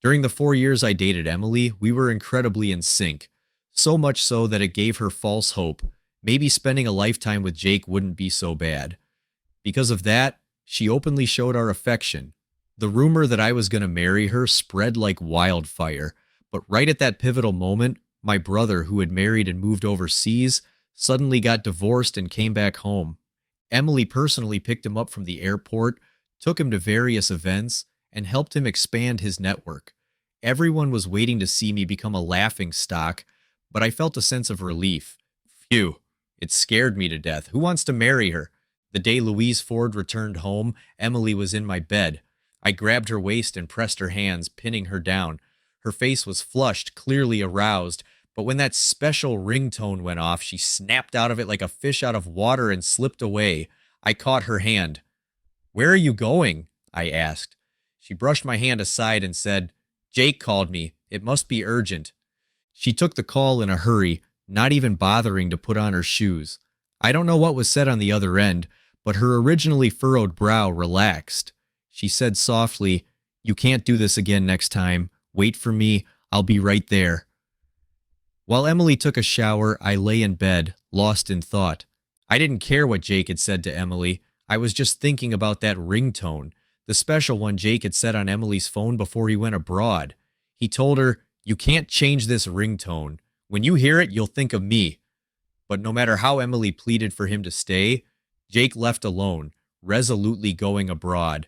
During the 4 years I dated Emily, we were incredibly in sync, so much so that it gave her false hope. Maybe spending a lifetime with Jake wouldn't be so bad. Because of that, she openly showed our affection. The rumor that I was going to marry her spread like wildfire, but right at that pivotal moment, my brother, who had married and moved overseas, suddenly got divorced and came back home. Emily personally picked him up from the airport, took him to various events, and helped him expand his network. Everyone was waiting to see me become a laughing stock, but I felt a sense of relief. Phew, it scared me to death. Who wants to marry her? The day Louise Ford returned home, Emily was in my bed. I grabbed her waist and pressed her hands, pinning her down. Her face was flushed, clearly aroused, but when that special ringtone went off, she snapped out of it like a fish out of water and slipped away. I caught her hand. "Where are you going?" I asked. She brushed my hand aside and said, "Jake called me. It must be urgent." She took the call in a hurry, not even bothering to put on her shoes. I don't know what was said on the other end, but her originally furrowed brow relaxed. She said softly, "You can't do this again next time. Wait for me. I'll be right there." While Emily took a shower, I lay in bed, lost in thought. I didn't care what Jake had said to Emily. I was just thinking about that ringtone, the special one Jake had set on Emily's phone before he went abroad. He told her, "You can't change this ringtone. When you hear it, you'll think of me." But no matter how Emily pleaded for him to stay, Jake left alone, resolutely going abroad.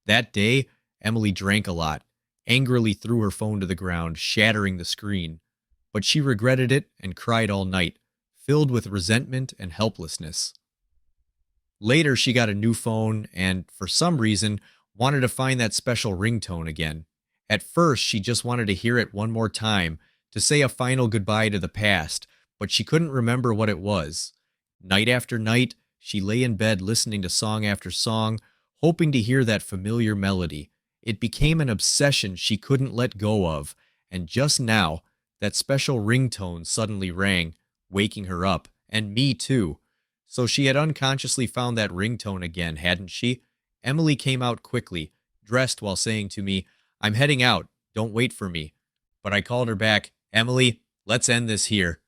That day, Emily drank a lot, angrily threw her phone to the ground, shattering the screen. But she regretted it and cried all night, filled with resentment and helplessness. Later, she got a new phone and, for some reason, wanted to find that special ringtone again. At first, she just wanted to hear it one more time, to say a final goodbye to the past, but she couldn't remember what it was. Night after night, she lay in bed listening to song after song, hoping to hear that familiar melody. It became an obsession she couldn't let go of, and just now, that special ringtone suddenly rang, waking her up, and me too. So she had unconsciously found that ringtone again, hadn't she? Emily came out quickly, dressed while saying to me, "I'm heading out. Don't wait for me." But I called her back, "Emily, let's end this here."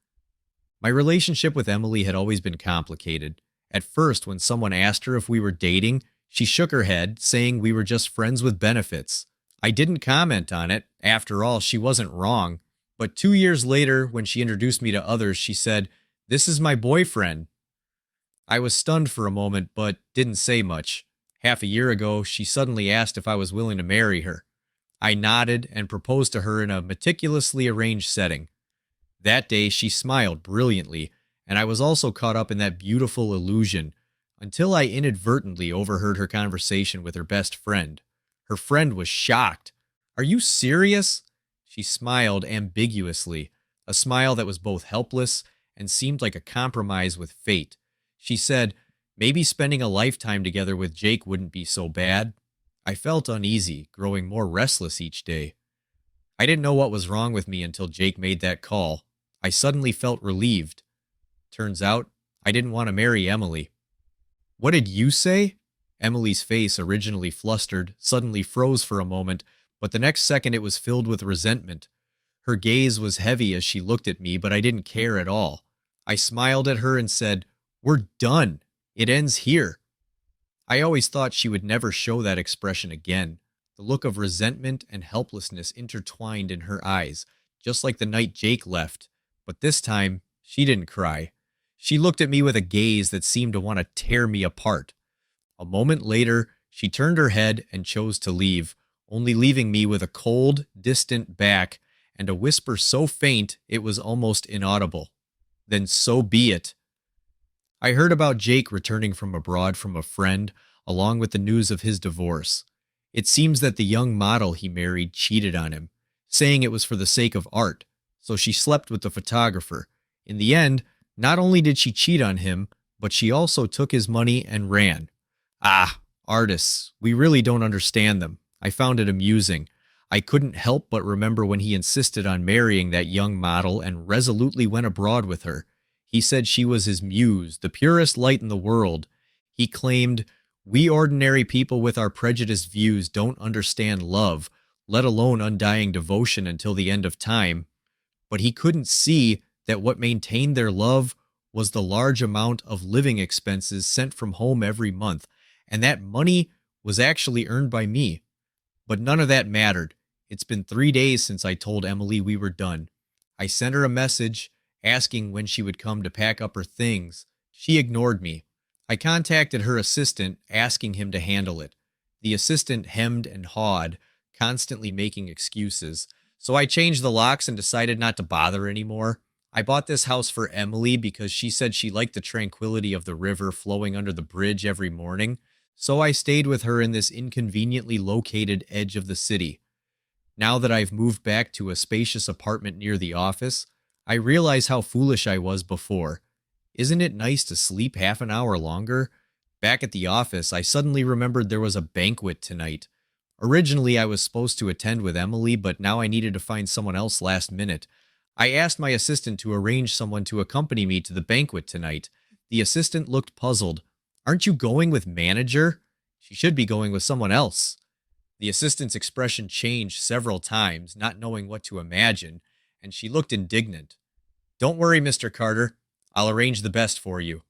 My relationship with Emily had always been complicated. At first, when someone asked her if we were dating, she shook her head, saying we were just friends with benefits. I didn't comment on it. After all, she wasn't wrong. But 2 years later, when she introduced me to others, she said, "This is my boyfriend." I was stunned for a moment, but didn't say much. Half a year ago, she suddenly asked if I was willing to marry her. I nodded and proposed to her in a meticulously arranged setting. That day, she smiled brilliantly, and I was also caught up in that beautiful illusion, until I inadvertently overheard her conversation with her best friend. Her friend was shocked. "Are you serious?" She smiled ambiguously, a smile that was both helpless and seemed like a compromise with fate. She said, "Maybe spending a lifetime together with Jake wouldn't be so bad." I felt uneasy, growing more restless each day. I didn't know what was wrong with me until Jake made that call. I suddenly felt relieved. Turns out, I didn't want to marry Emily. "What did you say?" Emily's face, originally flustered, suddenly froze for a moment, but the next second it was filled with resentment. Her gaze was heavy as she looked at me, but I didn't care at all. I smiled at her and said, "We're done. It ends here." I always thought she would never show that expression again. The look of resentment and helplessness intertwined in her eyes, just like the night Jake left. But this time, she didn't cry. She looked at me with a gaze that seemed to want to tear me apart. A moment later, she turned her head and chose to leave, only leaving me with a cold, distant back and a whisper so faint it was almost inaudible. "Then so be it." I heard about Jake returning from abroad from a friend, along with the news of his divorce. It seems that the young model he married cheated on him, saying it was for the sake of art, so she slept with the photographer. In the end, not only did she cheat on him, but she also took his money and ran. Ah, artists, we really don't understand them. I found it amusing. I couldn't help but remember when he insisted on marrying that young model and resolutely went abroad with her. He said she was his muse, the purest light in the world. He claimed, "We ordinary people with our prejudiced views don't understand love. let alone undying devotion until the end of time. But he couldn't see that what maintained their love was the large amount of living expenses sent from home every month, and that money was actually earned by me. But none of that mattered. It's been 3 days since I told Emily we were done. I sent her a message asking when she would come to pack up her things. She ignored me. I contacted her assistant asking him to handle it. The assistant hemmed and hawed, constantly making excuses. So I changed the locks and decided not to bother anymore. I bought this house for Emily because she said she liked the tranquility of the river flowing under the bridge every morning. So I stayed with her in this inconveniently located edge of the city. Now that I've moved back to a spacious apartment near the office, I realize how foolish I was before. Isn't it nice to sleep half an hour longer? Back at the office, I suddenly remembered there was a banquet tonight. Originally, I was supposed to attend with Emily, but now I needed to find someone else last minute. I asked my assistant to arrange someone to accompany me to the banquet tonight. The assistant looked puzzled. Aren't you going with manager? She should be going with someone else. The assistant's expression changed several times, not knowing what to imagine, and she looked indignant. Don't worry, Mr. Carter. I'll arrange the best for you.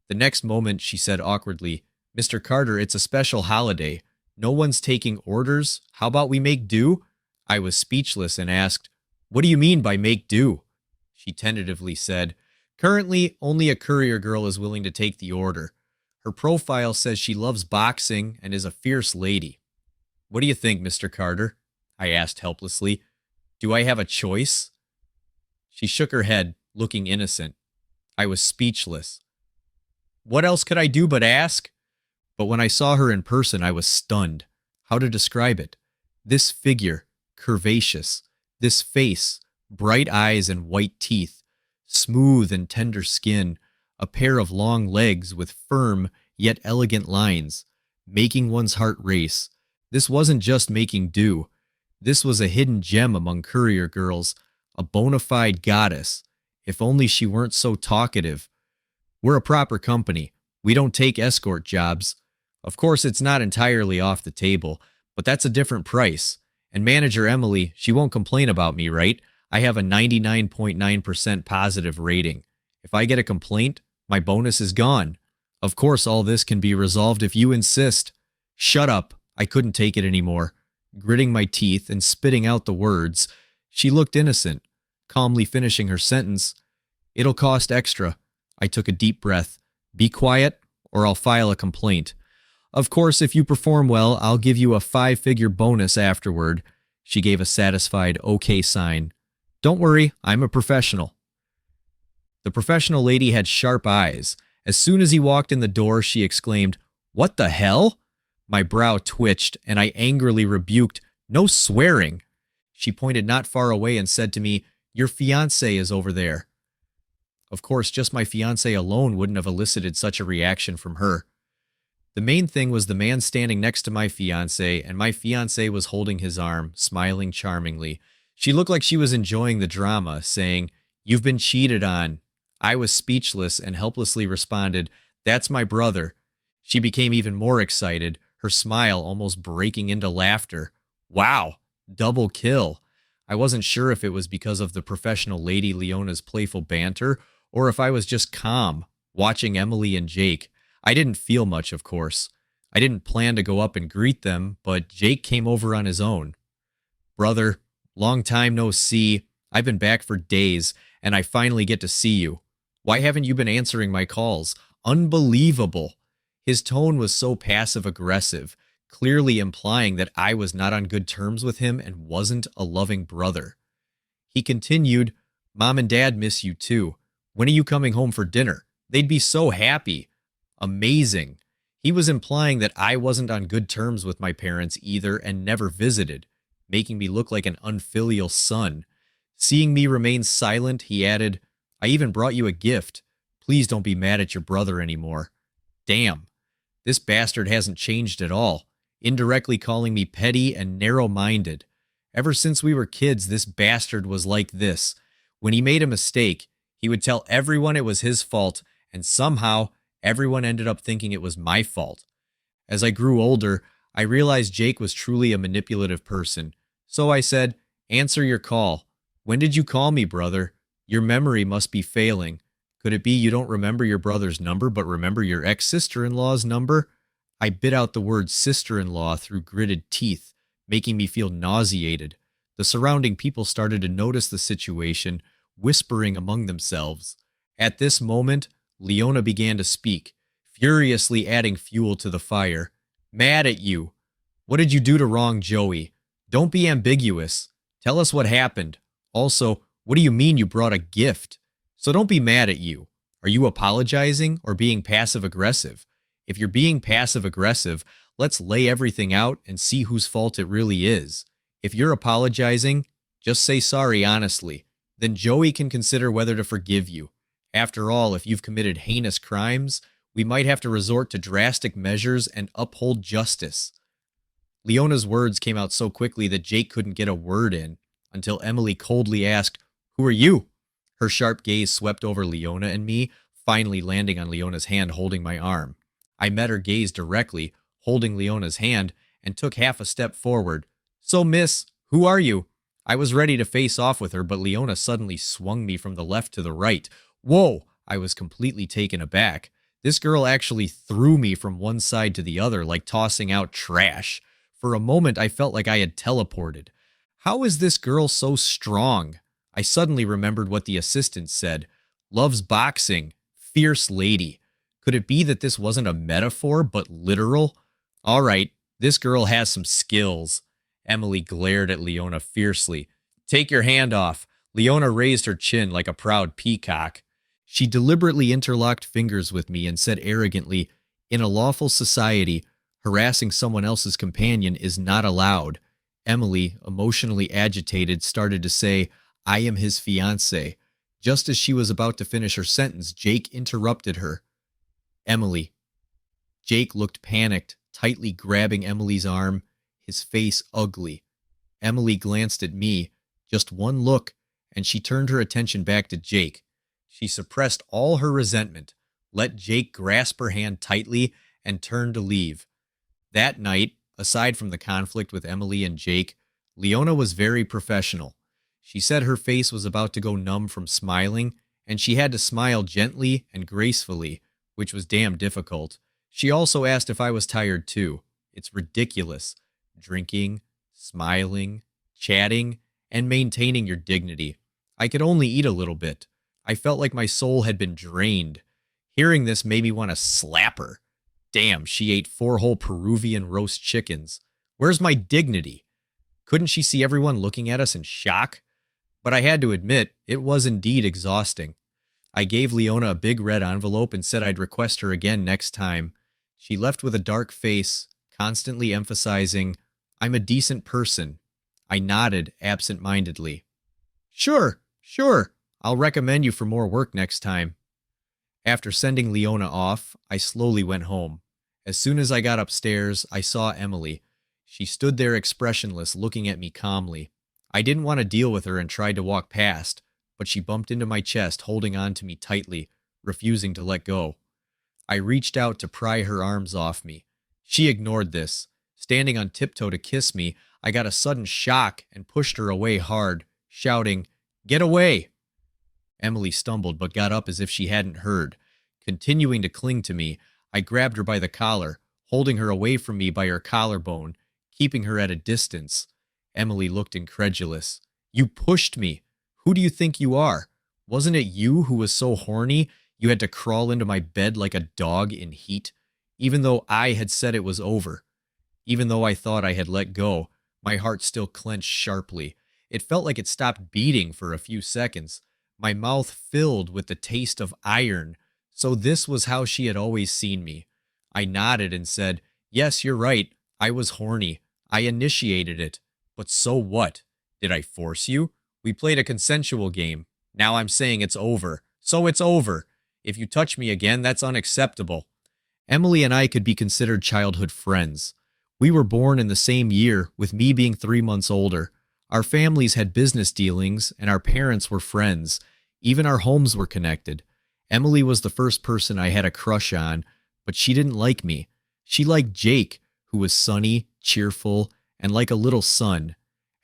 The next moment, she said awkwardly, Mr. Carter, it's a special holiday. No one's taking orders. How about we make do? I was speechless and asked, What do you mean by make do? She tentatively said, Currently, only a courier girl is willing to take the order. Her profile says she loves boxing and is a fierce lady. What do you think, Mr. Carter? I asked helplessly. Do I have a choice? She shook her head, looking innocent. I was speechless. What else could I do but ask? But when I saw her in person, I was stunned. How to describe it? This figure, curvaceous. This face, bright eyes and white teeth. Smooth and tender skin. A pair of long legs with firm yet elegant lines. Making one's heart race. This wasn't just making do. This was a hidden gem among courier girls. A bona fide goddess. If only she weren't so talkative. We're a proper company. We don't take escort jobs. Of course, it's not entirely off the table, but that's a different price. And manager Emily, she won't complain about me, right? I have a 99.9% positive rating. If I get a complaint, my bonus is gone. Of course, all this can be resolved if you insist. Shut up. I couldn't take it anymore. Gritting my teeth and spitting out the words, she looked innocent, calmly finishing her sentence. It'll cost extra. I took a deep breath. Be quiet, or I'll file a complaint. Of course, if you perform well, I'll give you a 5-figure bonus afterward. She gave a satisfied okay sign. Don't worry, I'm a professional. The professional lady had sharp eyes. As soon as he walked in the door, she exclaimed, What the hell? My brow twitched, and I angrily rebuked, No swearing. She pointed not far away and said to me, Your fiancé is over there. Of course, just my fiancé alone wouldn't have elicited such a reaction from her. The main thing was the man standing next to my fiancé, and my fiancé was holding his arm, smiling charmingly. She looked like she was enjoying the drama, saying, You've been cheated on. I was speechless and helplessly responded, That's my brother. She became even more excited, her smile almost breaking into laughter. Wow, double kill. I wasn't sure if it was because of the professional lady Leona's playful banter, or if I was just calm, watching Emily and Jake. I didn't feel much, of course. I didn't plan to go up and greet them, but Jake came over on his own. Brother, long time no see. I've been back for days, and I finally get to see you. Why haven't you been answering my calls? Unbelievable. His tone was so passive-aggressive, clearly implying that I was not on good terms with him and wasn't a loving brother. He continued, Mom and Dad miss you too. When are you coming home for dinner? They'd be so happy. Amazing. He was implying that I wasn't on good terms with my parents either and never visited, making me look like an unfilial son. Seeing me remain silent, he added, I even brought you a gift. Please don't be mad at your brother anymore. Damn. This bastard hasn't changed at all, indirectly calling me petty and narrow-minded. Ever since we were kids, this bastard was like this. When he made a mistake, he would tell everyone it was his fault, and somehow everyone ended up thinking it was my fault. As I grew older, I realized Jake was truly a manipulative person. So I said, "Answer your call. When did you call me, brother? Your memory must be failing. Could it be you don't remember your brother's number, but remember your ex-sister-in-law's number?" I bit out the word sister-in-law through gritted teeth, making me feel nauseated. The surrounding people started to notice the situation, whispering among themselves. At this moment, Leona began to speak, furiously adding fuel to the fire. "Mad at you. What did you do to wrong Joey? Don't be ambiguous. Tell us what happened. Also, what do you mean you brought a gift? So don't be mad at you. Are you apologizing or being passive aggressive? If you're being passive aggressive, let's lay everything out and see whose fault it really is. If you're apologizing, just say sorry honestly. Then Joey can consider whether to forgive you. After all, if you've committed heinous crimes, we might have to resort to drastic measures and uphold justice." Leona's words came out so quickly that Jake couldn't get a word in until Emily coldly asked, "Who are you?" Her sharp gaze swept over Leona and me, finally landing on Leona's hand holding my arm. I met her gaze directly, holding Leona's hand, and took half a step forward. "So, miss, who are you?" I was ready to face off with her, but Leona suddenly swung me from the left to the right. Whoa! I was completely taken aback. This girl actually threw me from one side to the other like tossing out trash. For a moment, I felt like I had teleported. How is this girl so strong? I suddenly remembered what the assistant said. Loves boxing. Fierce lady. Could it be that this wasn't a metaphor, but literal? All right, this girl has some skills. Emily glared at Leona fiercely. "Take your hand off." Leona raised her chin like a proud peacock. She deliberately interlocked fingers with me and said arrogantly, "In a lawful society, harassing someone else's companion is not allowed." Emily, emotionally agitated, started to say, "I am his fiancé." Just as she was about to finish her sentence, Jake interrupted her. "Emily." Jake looked panicked, tightly grabbing Emily's arm, his face ugly. Emily glanced at me, just one look, and she turned her attention back to Jake. She suppressed all her resentment, let Jake grasp her hand tightly, and turned to leave. That night, aside from the conflict with Emily and Jake, Leona was very professional. She said her face was about to go numb from smiling, and she had to smile gently and gracefully, which was damn difficult. She also asked if I was tired too. It's ridiculous. Drinking, smiling, chatting, and maintaining your dignity. I could only eat a little bit. I felt like my soul had been drained. Hearing this made me want to slap her. Damn, she ate 4 whole Peruvian roast chickens. Where's my dignity? Couldn't she see everyone looking at us in shock? But I had to admit, it was indeed exhausting. I gave Leona a big red envelope and said I'd request her again next time. She left with a dark face, constantly emphasizing, "I'm a decent person." I nodded absent-mindedly. Sure. I'll recommend you for more work next time." After sending Leona off, I slowly went home. As soon as I got upstairs, I saw Emily. She stood there expressionless, looking at me calmly. I didn't want to deal with her and tried to walk past, but she bumped into my chest, holding on to me tightly, refusing to let go. I reached out to pry her arms off me. She ignored this. Standing on tiptoe to kiss me, I got a sudden shock and pushed her away hard, shouting, "Get away!" Emily stumbled but got up as if she hadn't heard. Continuing to cling to me, I grabbed her by the collar, holding her away from me by her collarbone, keeping her at a distance. Emily looked incredulous. "You pushed me. Who do you think you are? Wasn't it you who was so horny you had to crawl into my bed like a dog in heat? Even though I had said it was over. Even though I thought I had let go, my heart still clenched sharply. It felt like it stopped beating for a few seconds. My mouth filled with the taste of iron. So this was how she had always seen me. I nodded and said, "Yes, you're right. I was horny. I initiated it. But so what? Did I force you? We played a consensual game. Now I'm saying it's over. So it's over. If you touch me again, that's unacceptable." Emily and I could be considered childhood friends. We were born in the same year, with me being 3 months older. Our families had business dealings, and our parents were friends. Even our homes were connected. Emily was the first person I had a crush on, but she didn't like me. She liked Jake, who was sunny, cheerful, and like a little sun.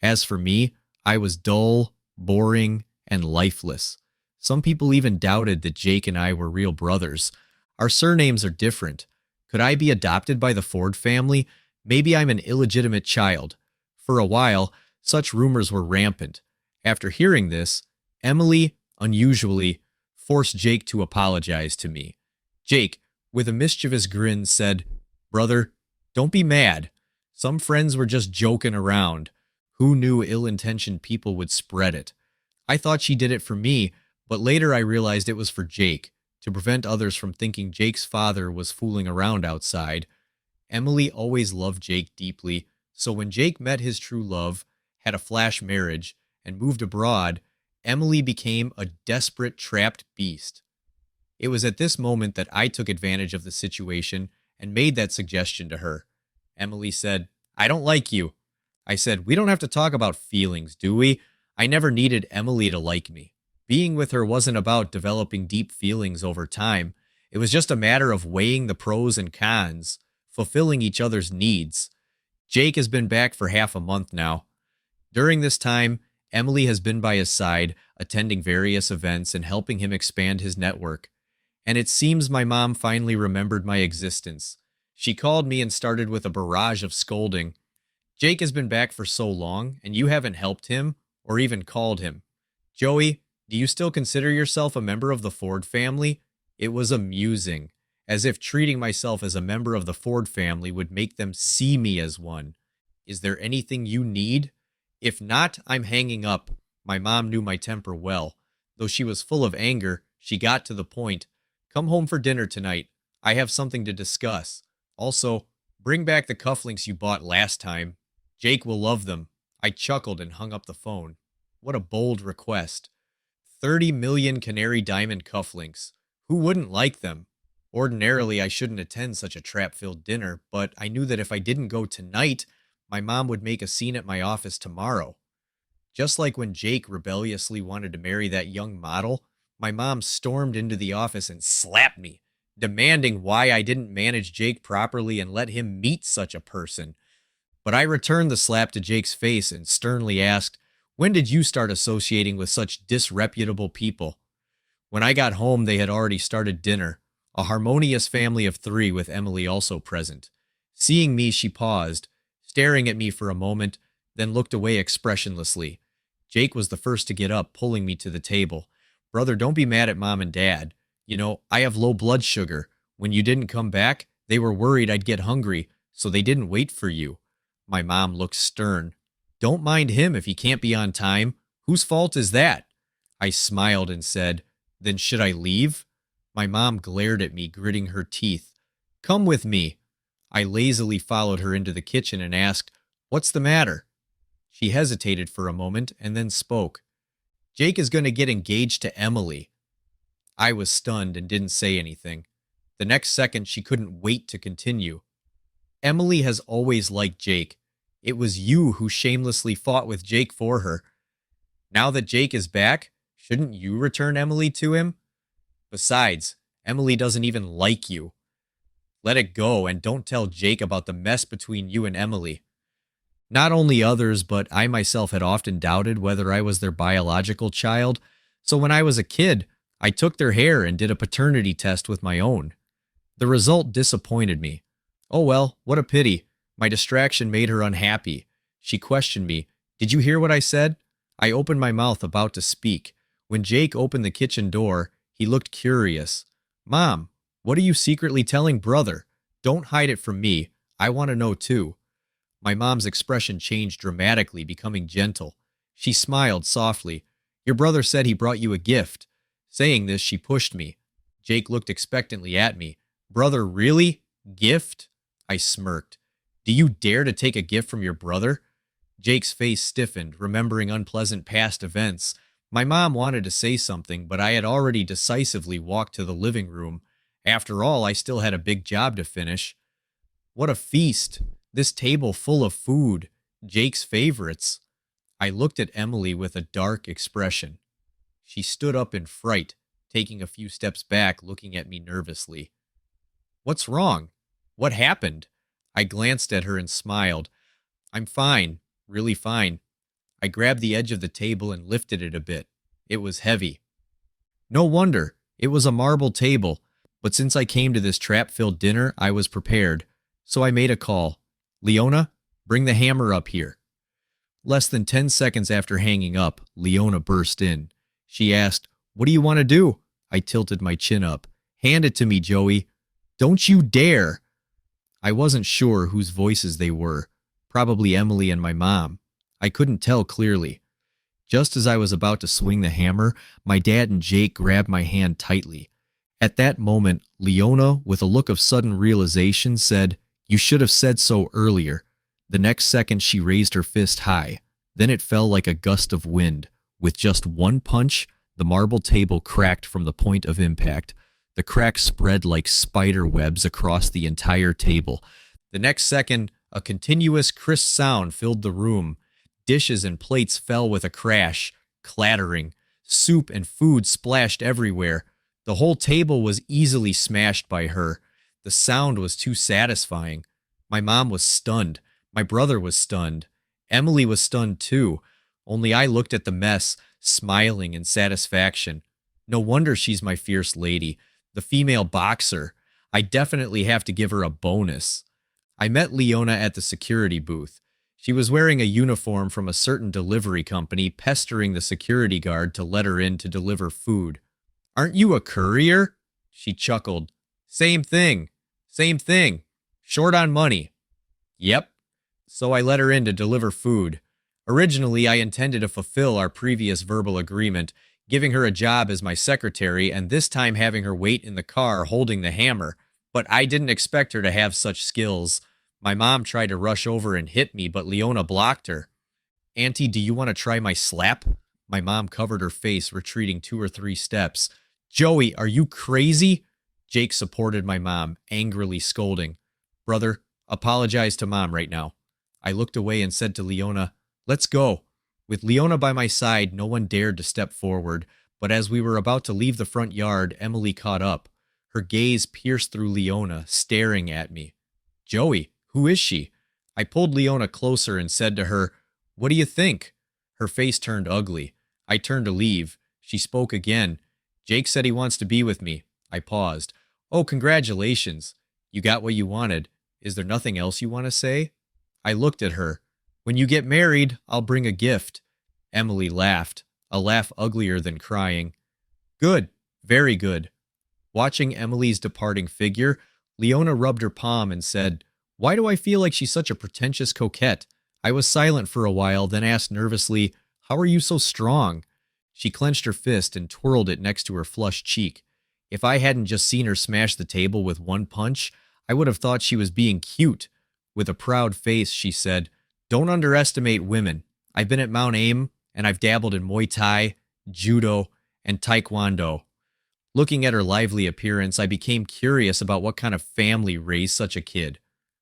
As for me, I was dull, boring, and lifeless. Some people even doubted that Jake and I were real brothers. Our surnames are different. Could I be adopted by the Ford family? Maybe I'm an illegitimate child. For a while, such rumors were rampant. After hearing this, Emily, unusually, forced Jake to apologize to me. Jake, with a mischievous grin, said, "Brother, don't be mad. Some friends were just joking around. Who knew ill-intentioned people would spread it? I thought she did it for me, but later I realized it was for Jake, to prevent others from thinking Jake's father was fooling around outside. Emily always loved Jake deeply, so when Jake met his true love, had a flash marriage, and moved abroad, Emily became a desperate, trapped beast. It was at this moment that I took advantage of the situation and made that suggestion to her. Emily said, "I don't like you." I said, "We don't have to talk about feelings, do we?" I never needed Emily to like me. Being with her wasn't about developing deep feelings over time. It was just a matter of weighing the pros and cons, fulfilling each other's needs. Jake has been back for half a month now. During this time, Emily has been by his side, attending various events and helping him expand his network. And it seems my mom finally remembered my existence. She called me and started with a barrage of scolding. "Jake has been back for so long, and you haven't helped him or even called him. Joey, do you still consider yourself a member of the Ford family?" It was amusing, as if treating myself as a member of the Ford family would make them see me as one. "Is there anything you need? If not, I'm hanging up." My mom knew my temper well. Though she was full of anger, she got to the point. "Come home for dinner tonight. I have something to discuss. Also, bring back the cufflinks you bought last time. Jake will love them." I chuckled and hung up the phone. What a bold request. 30 million canary diamond cufflinks. Who wouldn't like them? Ordinarily, I shouldn't attend such a trap-filled dinner, but I knew that if I didn't go tonight, my mom would make a scene at my office tomorrow. Just like when Jake rebelliously wanted to marry that young model, my mom stormed into the office and slapped me, demanding why I didn't manage Jake properly and let him meet such a person. But I returned the slap to Jake's face and sternly asked, "When did you start associating with such disreputable people?" When I got home, they had already started dinner, a harmonious family of three with Emily also present. Seeing me, she paused, staring at me for a moment, then looked away expressionlessly. Jake was the first to get up, pulling me to the table. "Brother, don't be mad at mom and dad. You know, I have low blood sugar. When you didn't come back, they were worried I'd get hungry, so they didn't wait for you." My mom looked stern. "Don't mind him if he can't be on time. Whose fault is that?" I smiled and said, "Then should I leave?" My mom glared at me, gritting her teeth. "Come with me." I lazily followed her into the kitchen and asked, "What's the matter?" She hesitated for a moment and then spoke. "Jake is going to get engaged to Emily." I was stunned and didn't say anything. The next second, she couldn't wait to continue. "Emily has always liked Jake. It was you who shamelessly fought with Jake for her. Now that Jake is back, shouldn't you return Emily to him? Besides, Emily doesn't even like you. Let it go and don't tell Jake about the mess between you and Emily." Not only others, but I myself had often doubted whether I was their biological child, so when I was a kid, I took their hair and did a paternity test with my own. The result disappointed me. Oh well, what a pity. My distraction made her unhappy. She questioned me. "Did you hear what I said?" I opened my mouth about to speak. When Jake opened the kitchen door, he looked curious. "Mom, what are you secretly telling brother? Don't hide it from me. I want to know too." My mom's expression changed dramatically, becoming gentle. She smiled softly. "Your brother said he brought you a gift." Saying this, she pushed me. Jake looked expectantly at me. "Brother, really? Gift?" I smirked. "Do you dare to take a gift from your brother?" Jake's face stiffened, remembering unpleasant past events. My mom wanted to say something, but I had already decisively walked to the living room. After all, I still had a big job to finish. What a feast! This table full of food, Jake's favorites. I looked at Emily with a dark expression. She stood up in fright, taking a few steps back, looking at me nervously. "What's wrong? What happened?" I glanced at her and smiled. I'm fine, really fine. I grabbed the edge of the table and lifted it a bit. It was heavy. No wonder. It was a marble table. But since I came to this trap-filled dinner, I was prepared. So I made a call. Leona, bring the hammer up here. Less than 10 seconds after hanging up, Leona burst in. She asked, "What do you want to do?" I tilted my chin up. "Hand it to me, Joey." "Don't you dare!" I wasn't sure whose voices they were. Probably Emily and my mom. I couldn't tell clearly. Just as I was about to swing the hammer, my dad and Jake grabbed my hand tightly. At that moment, Leona, with a look of sudden realization, said, "You should have said so earlier." The next second, she raised her fist high. Then it fell like a gust of wind. With just one punch, the marble table cracked from the point of impact. The cracks spread like spider webs across the entire table. The next second, a continuous crisp sound filled the room. Dishes and plates fell with a crash, clattering. Soup and food splashed everywhere. The whole table was easily smashed by her. The sound was too satisfying. My mom was stunned. My brother was stunned. Emily was stunned too. Only I looked at the mess, smiling in satisfaction. No wonder she's my fierce lady, the female boxer. I definitely have to give her a bonus. I met Leona at the security booth. She was wearing a uniform from a certain delivery company, pestering the security guard to let her in to deliver food. "Aren't you a courier?" She chuckled. Same thing. Same thing. Short on money." "Yep." So I let her in to deliver food. Originally, I intended to fulfill our previous verbal agreement, giving her a job as my secretary and this time having her wait in the car holding the hammer. But I didn't expect her to have such skills. My mom tried to rush over and hit me, but Leona blocked her. "Auntie, do you want to try my slap?" My mom covered her face, retreating 2 or 3 steps. "Joey, are you crazy?" Jake supported my mom, angrily scolding. "Brother, apologize to mom right now." I looked away and said to Leona, "Let's go." With Leona by my side, no one dared to step forward, but as we were about to leave the front yard, Emily caught up. Her gaze pierced through Leona, staring at me. "Joey, who is she?" I pulled Leona closer and said to her, "What do you think?" Her face turned ugly. I turned to leave. She spoke again. "Jake said he wants to be with me." I paused. "Oh, congratulations. You got what you wanted. Is there nothing else you want to say?" I looked at her. "When you get married, I'll bring a gift." Emily laughed, a laugh uglier than crying. "Good, very good." Watching Emily's departing figure, Leona rubbed her palm and said, "Why do I feel like she's such a pretentious coquette?" I was silent for a while, then asked nervously, "How are you so strong?" She clenched her fist and twirled it next to her flushed cheek. If I hadn't just seen her smash the table with one punch, I would have thought she was being cute. With a proud face, she said, "Don't underestimate women. I've been at Mount Aim, and I've dabbled in Muay Thai, Judo, and Taekwondo." Looking at her lively appearance, I became curious about what kind of family raised such a kid.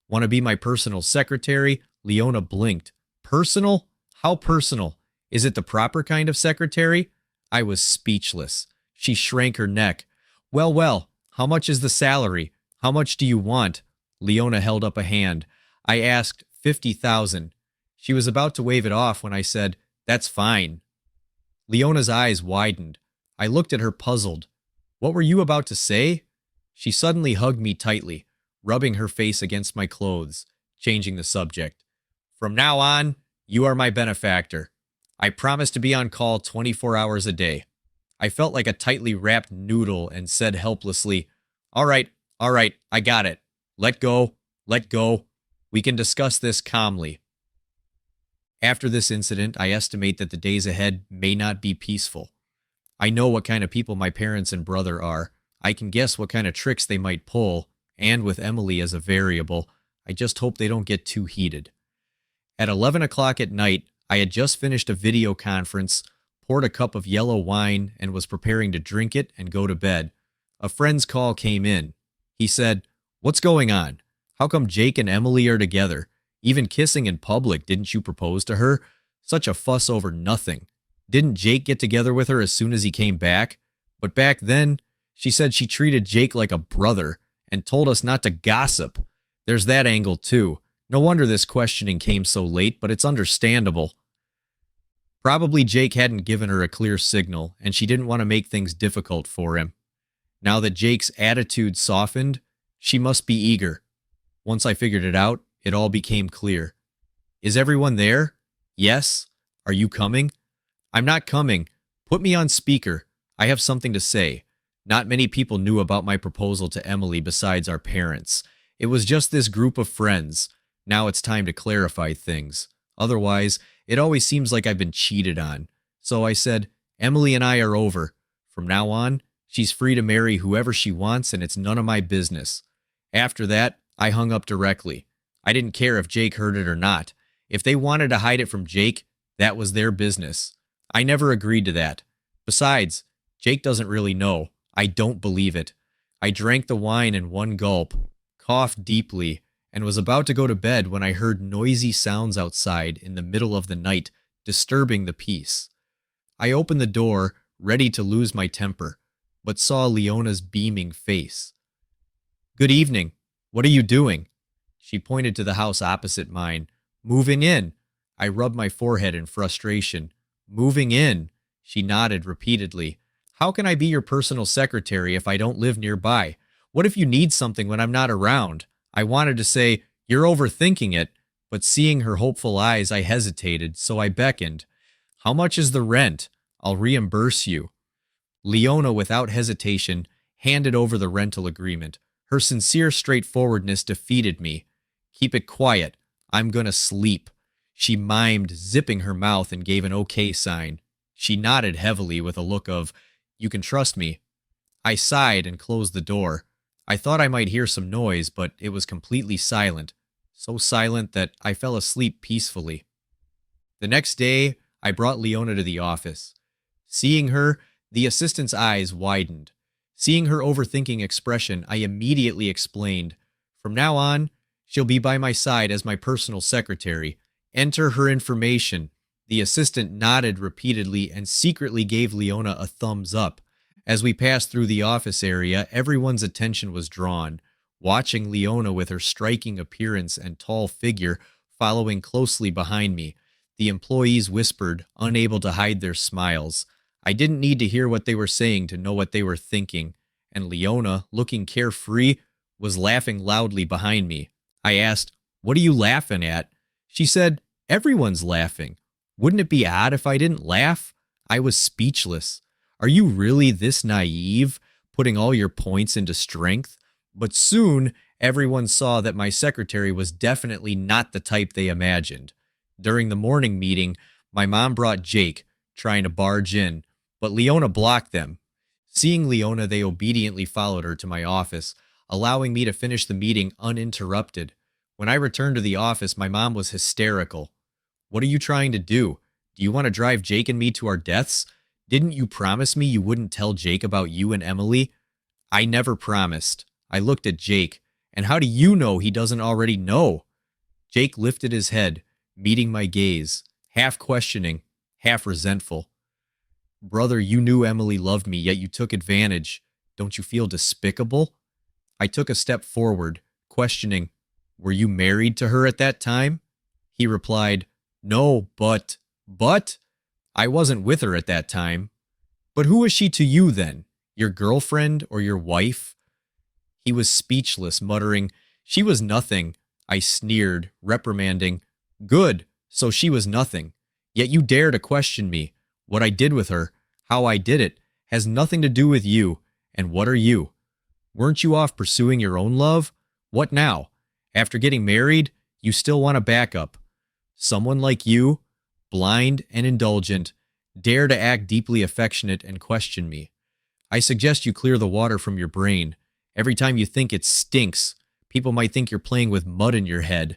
"Want to be my personal secretary?" Leona blinked. "Personal? How personal? Is it the proper kind of secretary?" I was speechless. She shrank her neck. Well, well, how much is the salary? How much do you want?" Leona held up a hand. I asked, 50,000. She was about to wave it off when I said, "That's fine." Leona's eyes widened. I looked at her puzzled. "What were you about to say?" She suddenly hugged me tightly, rubbing her face against my clothes, changing the subject. "From now on, you are my benefactor. I promise to be on call 24 hours a day." I felt like a tightly wrapped noodle and said helplessly, all right, I got it. Let go, let go. We can discuss this calmly." After this incident, I estimate that the days ahead may not be peaceful. I know what kind of people my parents and brother are. I can guess what kind of tricks they might pull, and with Emily as a variable, I just hope they don't get too heated. At 11 o'clock at night, I had just finished a video conference, poured a cup of yellow wine, and was preparing to drink it and go to bed. A friend's call came in. He said, "What's going on? How come Jake and Emily are together? Even kissing in public, didn't you propose to her? Such a fuss over nothing. Didn't Jake get together with her as soon as he came back? But back then, she said she treated Jake like a brother and told us not to gossip. There's that angle too. No wonder this questioning came so late, but it's understandable. Probably Jake hadn't given her a clear signal, and she didn't want to make things difficult for him. Now that Jake's attitude softened, she must be eager. Once I figured it out, it all became clear. Is everyone there? Yes. Are you coming? I'm not coming. Put me on speaker. I have something to say. Not many people knew about my proposal to Emily besides our parents. It was just this group of friends. Now it's time to clarify things. Otherwise, it always seems like I've been cheated on. So I said, Emily and I are over. From now on, she's free to marry whoever she wants and it's none of my business. After that, I hung up directly. I didn't care if Jake heard it or not. If they wanted to hide it from Jake, that was their business. I never agreed to that. Besides, Jake doesn't really know. I don't believe it. I drank the wine in one gulp, coughed deeply, and was about to go to bed when I heard noisy sounds outside in the middle of the night, disturbing the peace. I opened the door, ready to lose my temper, but saw Leona's beaming face. Good evening. What are you doing? She pointed to the house opposite mine. Moving in. I rubbed my forehead in frustration. Moving in. She nodded repeatedly. How can I be your personal secretary if I don't live nearby? What if you need something when I'm not around? I wanted to say, you're overthinking it, but seeing her hopeful eyes, I hesitated, so I beckoned. How much is the rent? I'll reimburse you. Leona, without hesitation, handed over the rental agreement. Her sincere straightforwardness defeated me. Keep it quiet. I'm gonna sleep. She mimed, zipping her mouth, and gave an okay sign. She nodded heavily with a look of, you can trust me. I sighed and closed the door. I thought I might hear some noise, but it was completely silent. So silent that I fell asleep peacefully. The next day, I brought Leona to the office. Seeing her, the assistant's eyes widened. Seeing her overthinking expression, I immediately explained, from now on, she'll be by my side as my personal secretary. Enter her information. The assistant nodded repeatedly and secretly gave Leona a thumbs up. As we passed through the office area, everyone's attention was drawn, watching Leona with her striking appearance and tall figure following closely behind me. The employees whispered, unable to hide their smiles. I didn't need to hear what they were saying to know what they were thinking, and Leona, looking carefree, was laughing loudly behind me. I asked, what are you laughing at? She said, everyone's laughing. Wouldn't it be odd if I didn't laugh? I was speechless. Are you really this naive, putting all your points into strength? But soon, everyone saw that my secretary was definitely not the type they imagined. During the morning meeting, my mom brought Jake, trying to barge in, but Leona blocked them. Seeing Leona, they obediently followed her to my office, allowing me to finish the meeting uninterrupted. When I returned to the office, my mom was hysterical. What are you trying to do? Do you want to drive Jake and me to our deaths? Didn't you promise me you wouldn't tell Jake about you and Emily? I never promised. I looked at Jake. And how do you know he doesn't already know? Jake lifted his head, meeting my gaze, half questioning, half resentful. Brother, you knew Emily loved me, yet you took advantage. Don't you feel despicable? I took a step forward, questioning, were you married to her at that time? He replied, no, but, I wasn't with her at that time. But who was she to you then? Your girlfriend or your wife? He was speechless, muttering, she was nothing. I sneered, reprimanding, good, so she was nothing. Yet you dare to question me. What I did with her, how I did it, has nothing to do with you. And what are you? Weren't you off pursuing your own love? What now? After getting married, you still want a backup. Someone like you, blind and indulgent, dare to act deeply affectionate and question me. I suggest you clear the water from your brain. Every time you think it stinks, people might think you're playing with mud in your head.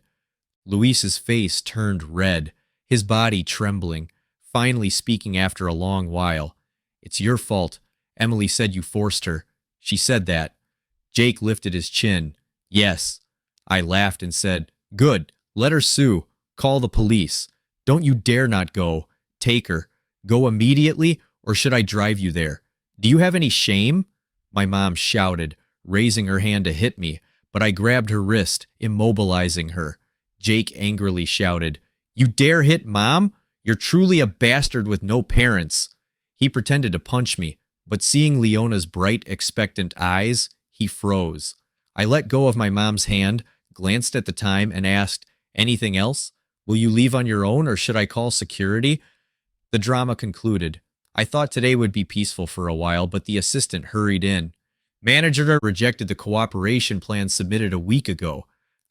Luis's face turned red, his body trembling, finally speaking after a long while. It's your fault. Emily said you forced her. She said that. Jake lifted his chin. Yes. I laughed and said, good, let her sue. Call the police. Don't you dare not go. Take her. Go immediately, or should I drive you there? Do you have any shame? My mom shouted, raising her hand to hit me, but I grabbed her wrist, immobilizing her. Jake angrily shouted, "You dare hit Mom? You're truly a bastard with no parents." He pretended to punch me, but seeing Leona's bright, expectant eyes, he froze. I let go of my mom's hand, glanced at the time, and asked, "Anything else? Will you leave on your own, or should I call security?" The drama concluded. I thought today would be peaceful for a while, but the assistant hurried in. "Manager rejected the cooperation plan submitted a week ago."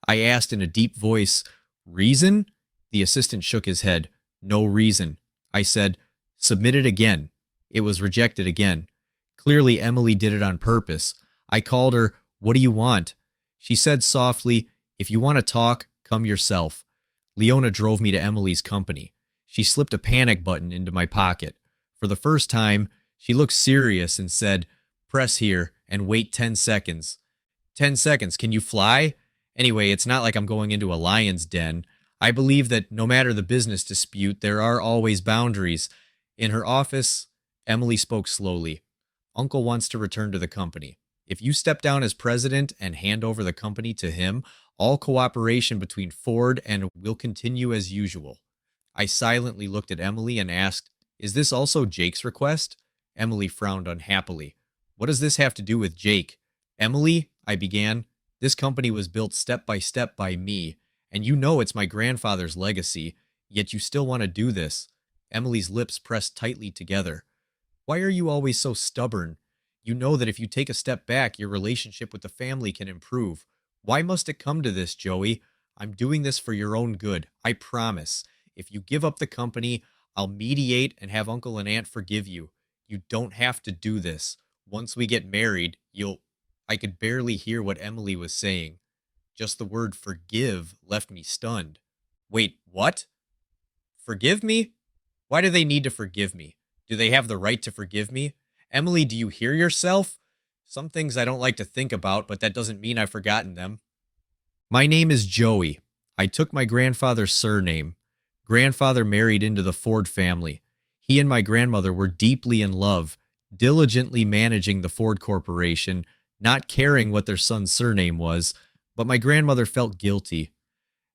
I asked in a deep voice, "Reason?" The assistant shook his head. "No reason." I said, "Submit it again." It was rejected again. Clearly, Emily did it on purpose. I called her, "What do you want?" She said softly, "If you want to talk, come yourself." Leona drove me to Emily's company. She slipped a panic button into my pocket. For the first time, she looked serious and said, "Press here and wait 10 seconds. 10 seconds, can you fly? Anyway, it's not like I'm going into a lion's den. I believe that no matter the business dispute, there are always boundaries." In her office, Emily spoke slowly. "Uncle wants to return to the company. If you step down as president and hand over the company to him, all cooperation between Ford and will continue as usual." I silently looked at Emily and asked, "Is this also Jake's request?" Emily frowned unhappily. "What does this have to do with Jake?" "Emily," I began, "this company was built step by me, and you know it's my grandfather's legacy, yet you still want to do this." Emily's lips pressed tightly together. "Why are you always so stubborn? You know that if you take a step back, your relationship with the family can improve. Why must it come to this, Joey? I'm doing this for your own good, I promise. If you give up the company, I'll mediate and have Uncle and Aunt forgive you. You don't have to do this. Once we get married, you'll—" I could barely hear what Emily was saying. Just the word forgive left me stunned. "Wait, what? Forgive me? Why do they need to forgive me? Do they have the right to forgive me? Emily, do you hear yourself? Some things I don't like to think about, but that doesn't mean I've forgotten them." "My name is Joey. I took my grandfather's surname. Grandfather married into the Ford family. He and my grandmother were deeply in love, diligently managing the Ford Corporation, not caring what their son's surname was, but my grandmother felt guilty.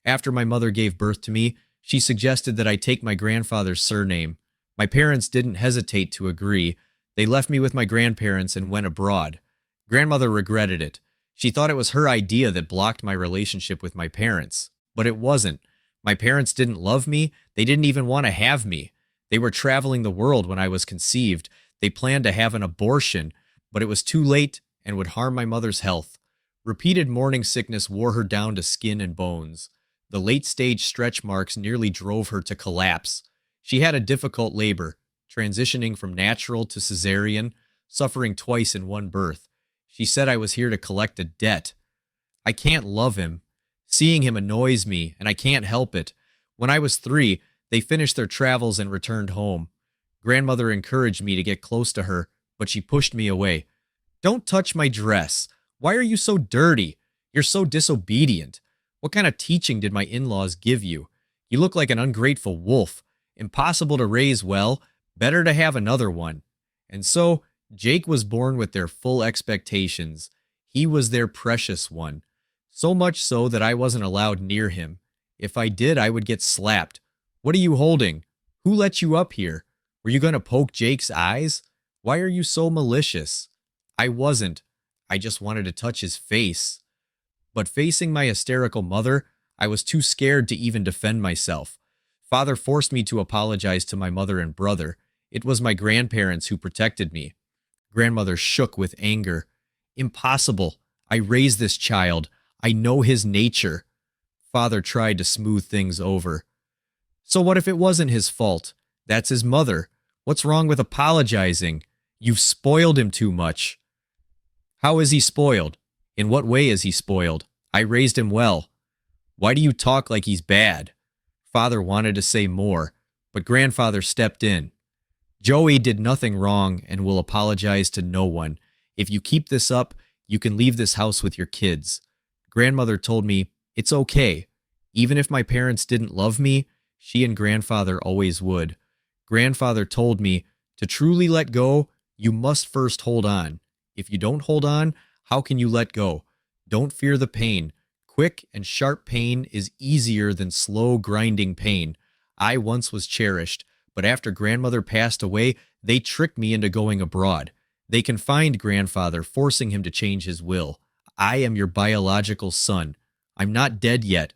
After my mother gave birth to me, she suggested that I take my grandfather's surname. My parents didn't hesitate to agree. They left me with my grandparents and went abroad. Grandmother regretted it. She thought it was her idea that blocked my relationship with my parents. But it wasn't. My parents didn't love me. They didn't even want to have me. They were traveling the world when I was conceived. They planned to have an abortion, but it was too late and would harm my mother's health. Repeated morning sickness wore her down to skin and bones. The late-stage stretch marks nearly drove her to collapse. She had a difficult labor, transitioning from natural to cesarean, suffering twice in one birth. She said I was here to collect a debt. I can't love him. Seeing him annoys me, and I can't help it. When I was 3, they finished their travels and returned home. Grandmother encouraged me to get close to her, but she pushed me away. "Don't touch my dress. Why are you so dirty? You're so disobedient. What kind of teaching did my in-laws give you? You look like an ungrateful wolf. Impossible to raise well. Better to have another one." And so, Jake was born with their full expectations. He was their precious one. So much so that I wasn't allowed near him. If I did, I would get slapped. "What are you holding? Who let you up here? Were you going to poke Jake's eyes? Why are you so malicious?" I wasn't. I just wanted to touch his face. But facing my hysterical mother, I was too scared to even defend myself. Father forced me to apologize to my mother and brother. It was my grandparents who protected me. Grandmother shook with anger. "Impossible. I raised this child. I know his nature." Father tried to smooth things over. "So what if it wasn't his fault? That's his mother. What's wrong with apologizing? You've spoiled him too much." "How is he spoiled? In what way is he spoiled? I raised him well." "Why do you talk like he's bad?" Father wanted to say more, but grandfather stepped in. "Joey did nothing wrong and will apologize to no one. If you keep this up, you can leave this house with your kids." Grandmother told me, "It's okay. Even if my parents didn't love me, she and grandfather always would." Grandfather told me, "To truly let go, you must first hold on. If you don't hold on, how can you let go? Don't fear the pain. Quick and sharp pain is easier than slow, grinding pain. I once was cherished, but after grandmother passed away, they tricked me into going abroad. They confined grandfather, forcing him to change his will. I am your biological son. I'm not dead yet.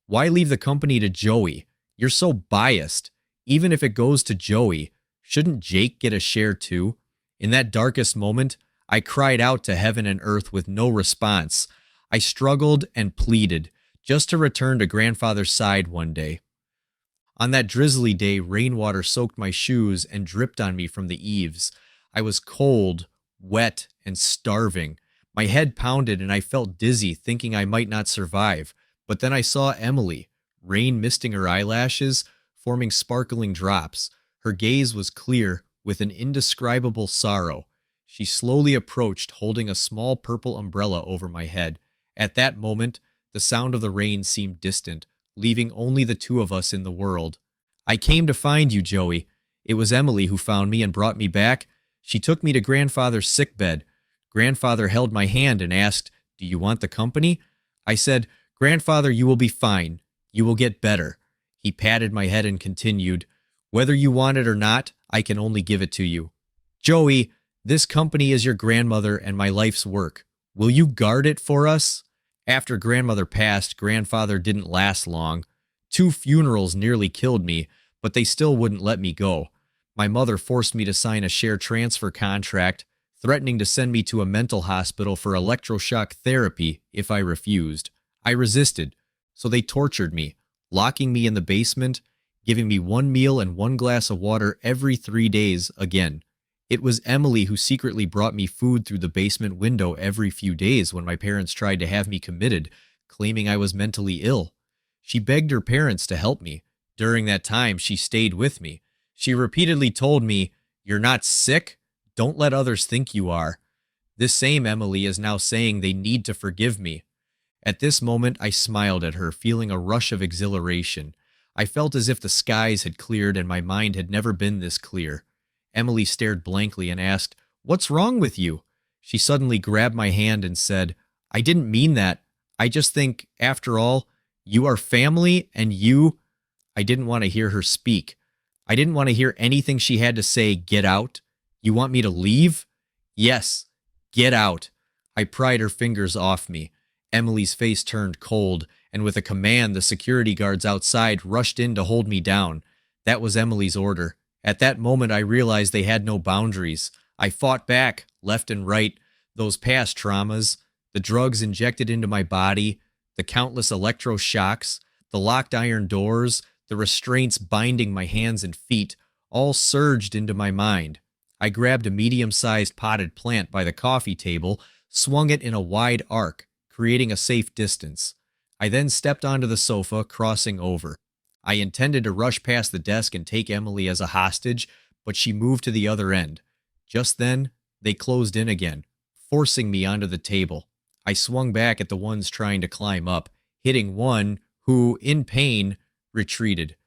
Why leave the company to Joey? You're so biased. Even if it goes to Joey, shouldn't Jake get a share too? In that darkest moment, I cried out to heaven and earth with no response. I struggled and pleaded, just to return to grandfather's side one day. On that drizzly day, rainwater soaked my shoes and dripped on me from the eaves. I was cold, wet, and starving. My head pounded and I felt dizzy, thinking I might not survive. But then I saw Emily, rain misting her eyelashes, forming sparkling drops. Her gaze was clear, with an indescribable sorrow. She slowly approached, holding a small purple umbrella over my head. At that moment, the sound of the rain seemed distant, leaving only the two of us in the world. I came to find you, Joey. It was Emily who found me and brought me back. She took me to grandfather's sickbed. Grandfather held my hand and asked, "Do you want the company?" I said, "Grandfather, you will be fine. You will get better." He patted my head and continued, "Whether you want it or not, I can only give it to you. Joey, this company is your grandmother and my life's work. Will you guard it for us?" After grandmother passed, grandfather didn't last long. 2 funerals nearly killed me, but they still wouldn't let me go. My mother forced me to sign a share transfer contract, threatening to send me to a mental hospital for electroshock therapy if I refused. I resisted, so they tortured me, locking me in the basement, giving me 1 meal and 1 glass of water every 3 days again. It was Emily who secretly brought me food through the basement window every few days when my parents tried to have me committed, claiming I was mentally ill. She begged her parents to help me. During that time, she stayed with me. She repeatedly told me, "You're not sick? Don't let others think you are." This same Emily is now saying they need to forgive me. At this moment, I smiled at her, feeling a rush of exhilaration. I felt as if the skies had cleared and my mind had never been this clear. Emily stared blankly and asked, "What's wrong with you?" She suddenly grabbed my hand and said, "I didn't mean that. I just think, after all, you are family and you—" I didn't want to hear her speak. I didn't want to hear anything she had to say. "Get out? You want me to leave?" "Yes, get out." I pried her fingers off me. Emily's face turned cold, and with a command, the security guards outside rushed in to hold me down. That was Emily's order. At that moment, I realized they had no boundaries. I fought back, left and right, those past traumas, the drugs injected into my body, the countless electroshocks, the locked iron doors, the restraints binding my hands and feet, all surged into my mind. I grabbed a medium-sized potted plant by the coffee table, swung it in a wide arc, creating a safe distance. I then stepped onto the sofa, crossing over. I intended to rush past the desk and take Emily as a hostage, but she moved to the other end. Just then, they closed in again, forcing me onto the table. I swung back at the ones trying to climb up, hitting one who, in pain, retreated.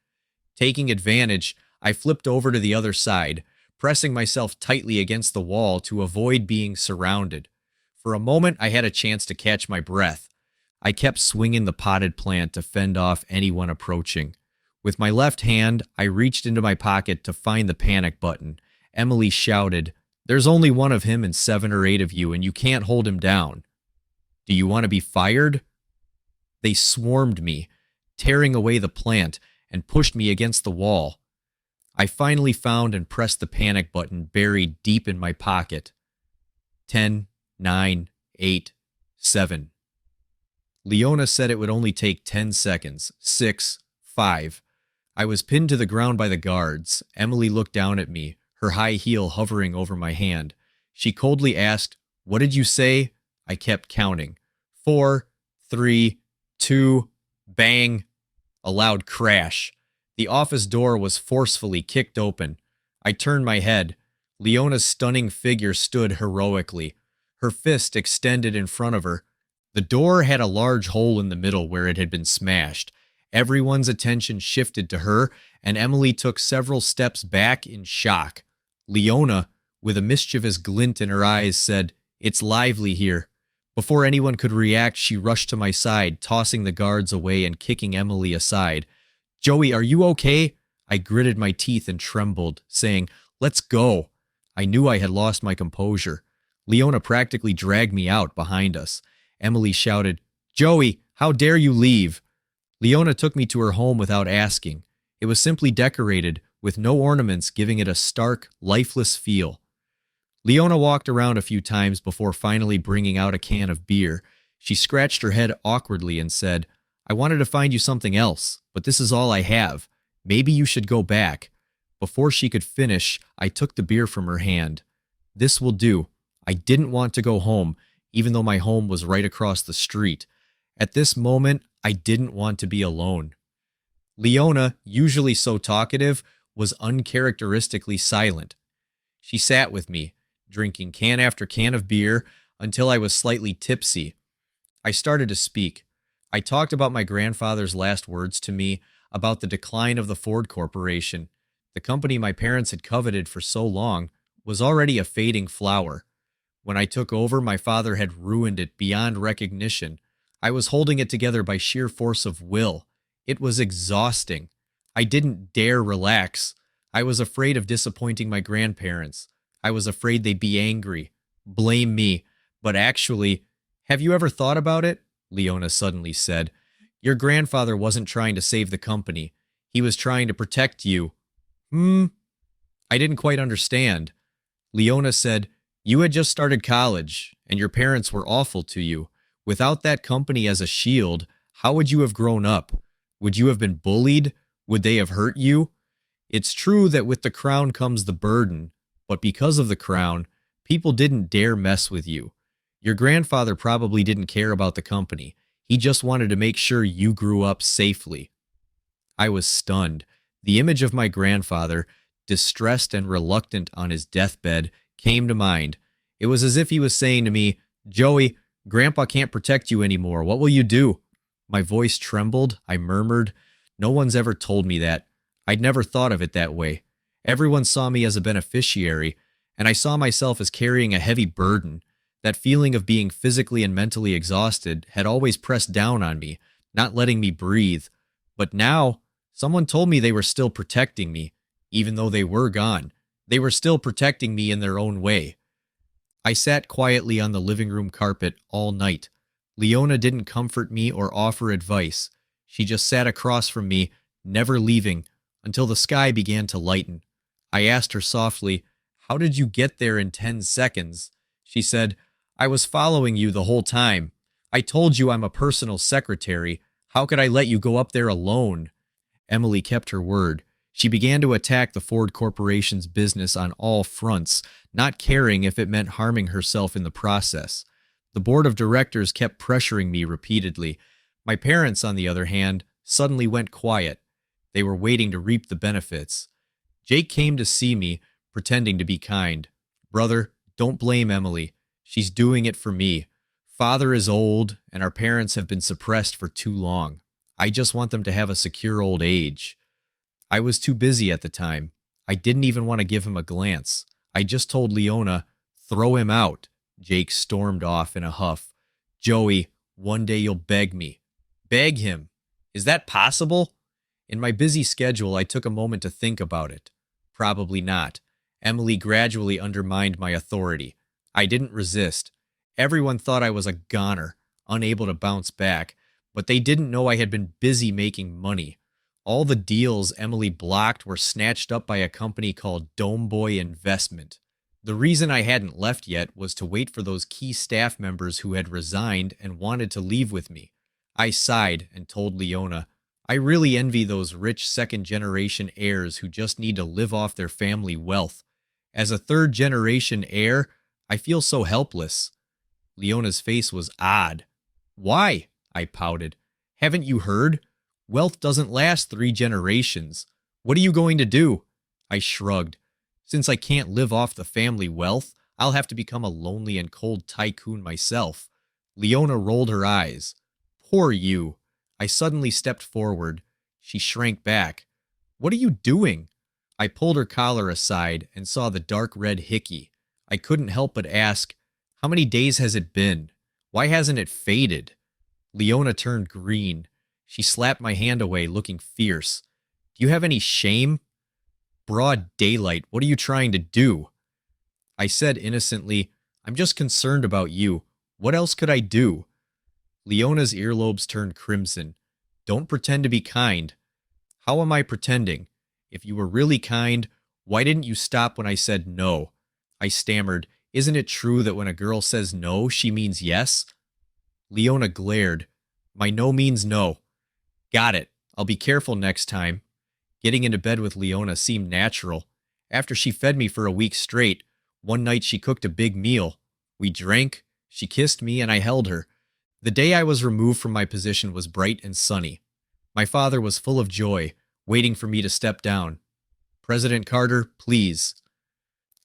Taking advantage, I flipped over to the other side, pressing myself tightly against the wall to avoid being surrounded. For a moment, I had a chance to catch my breath. I kept swinging the potted plant to fend off anyone approaching. With my left hand, I reached into my pocket to find the panic button. Emily shouted, "There's only one of him and 7 or 8 of you, and you can't hold him down. Do you want to be fired?" They swarmed me, tearing away the plant, and pushed me against the wall. I finally found and pressed the panic button buried deep in my pocket. 10, 9, 8, 7. Leona said it would only take 10 seconds. 6, 5. I was pinned to the ground by the guards. Emily looked down at me, her high heel hovering over my hand. She coldly asked, "What did you say?" I kept counting. 4, 3, 2, bang. A loud crash. The office door was forcefully kicked open. I turned my head. Leona's stunning figure stood heroically, her fist extended in front of her. The door had a large hole in the middle where it had been smashed. Everyone's attention shifted to her, and Emily took several steps back in shock. Leona, with a mischievous glint in her eyes, said, "It's lively here." Before anyone could react, she rushed to my side, tossing the guards away and kicking Emily aside. Joey, are you okay? I gritted my teeth and trembled, saying, let's go. I knew I had lost my composure. Leona practically dragged me out behind us. Emily shouted, Joey, how dare you leave? Leona took me to her home without asking. It was simply decorated, with no ornaments, giving it a stark, lifeless feel. Leona walked around a few times before finally bringing out a can of beer. She scratched her head awkwardly and said, I wanted to find you something else, but this is all I have. Maybe you should go back. Before she could finish, I took the beer from her hand. This will do. I didn't want to go home, even though my home was right across the street. At this moment, I didn't want to be alone. Leona, usually so talkative, was uncharacteristically silent. She sat with me, drinking can after can of beer until I was slightly tipsy. I started to speak. I talked about my grandfather's last words to me, about the decline of the Ford Corporation. The company my parents had coveted for so long was already a fading flower. When I took over, my father had ruined it beyond recognition. I was holding it together by sheer force of will. It was exhausting. I didn't dare relax. I was afraid of disappointing my grandparents. I was afraid they'd be angry, blame me. But actually, have you ever thought about it? Leona suddenly said. Your grandfather wasn't trying to save the company. He was trying to protect you. I didn't quite understand. Leona said, you had just started college, and your parents were awful to you. Without that company as a shield, how would you have grown up? Would you have been bullied? Would they have hurt you? It's true that with the crown comes the burden, but because of the crown, people didn't dare mess with you. Your grandfather probably didn't care about the company. He just wanted to make sure you grew up safely. I was stunned. The image of my grandfather, distressed and reluctant on his deathbed, came to mind. It was as if he was saying to me, Joey, Grandpa can't protect you anymore. What will you do? My voice trembled. I murmured, no one's ever told me that. I'd never thought of it that way. Everyone saw me as a beneficiary, and I saw myself as carrying a heavy burden. That feeling of being physically and mentally exhausted had always pressed down on me, not letting me breathe. But now, someone told me they were still protecting me, even though they were gone. They were still protecting me in their own way. I sat quietly on the living room carpet all night. Leona didn't comfort me or offer advice. She just sat across from me, never leaving, until the sky began to lighten. I asked her softly, how did you get there in 10 seconds? She said, I was following you the whole time. I told you I'm a personal secretary. How could I let you go up there alone? Emily kept her word. She began to attack the Ford Corporation's business on all fronts, not caring if it meant harming herself in the process. The board of directors kept pressuring me repeatedly. My parents, on the other hand, suddenly went quiet. They were waiting to reap the benefits. Jake came to see me, pretending to be kind. Brother, don't blame Emily. She's doing it for me. Father is old, and our parents have been suppressed for too long. I just want them to have a secure old age. I was too busy at the time. I didn't even want to give him a glance. I just told Leona, throw him out. Jake stormed off in a huff. Joey, one day you'll beg me. Beg him? Is that possible? In my busy schedule, I took a moment to think about it. Probably not. Emily gradually undermined my authority. I didn't resist. Everyone thought I was a goner, unable to bounce back, but they didn't know I had been busy making money. All the deals Emily blocked were snatched up by a company called Domeboy Investment. The reason I hadn't left yet was to wait for those key staff members who had resigned and wanted to leave with me. I sighed and told Leona, I really envy those rich second-generation heirs who just need to live off their family wealth. As a third-generation heir, I feel so helpless. Leona's face was odd. Why? I pouted. Haven't you heard? Wealth doesn't last 3 generations. What are you going to do? I shrugged. Since I can't live off the family wealth, I'll have to become a lonely and cold tycoon myself. Leona rolled her eyes. Poor you. I suddenly stepped forward. She shrank back. What are you doing? I pulled her collar aside and saw the dark red hickey. I couldn't help but ask, how many days has it been? Why hasn't it faded? Leona turned green. She slapped my hand away, looking fierce. Do you have any shame? Broad daylight, what are you trying to do? I said innocently, I'm just concerned about you. What else could I do? Leona's earlobes turned crimson. Don't pretend to be kind. How am I pretending? If you were really kind, why didn't you stop when I said no? I stammered, isn't it true that when a girl says no, she means yes? Leona glared. My no means no. Got it. I'll be careful next time. Getting into bed with Leona seemed natural. After she fed me for a week straight, one night she cooked a big meal. We drank, she kissed me, and I held her. The day I was removed from my position was bright and sunny. My father was full of joy, waiting for me to step down. President Carter, please.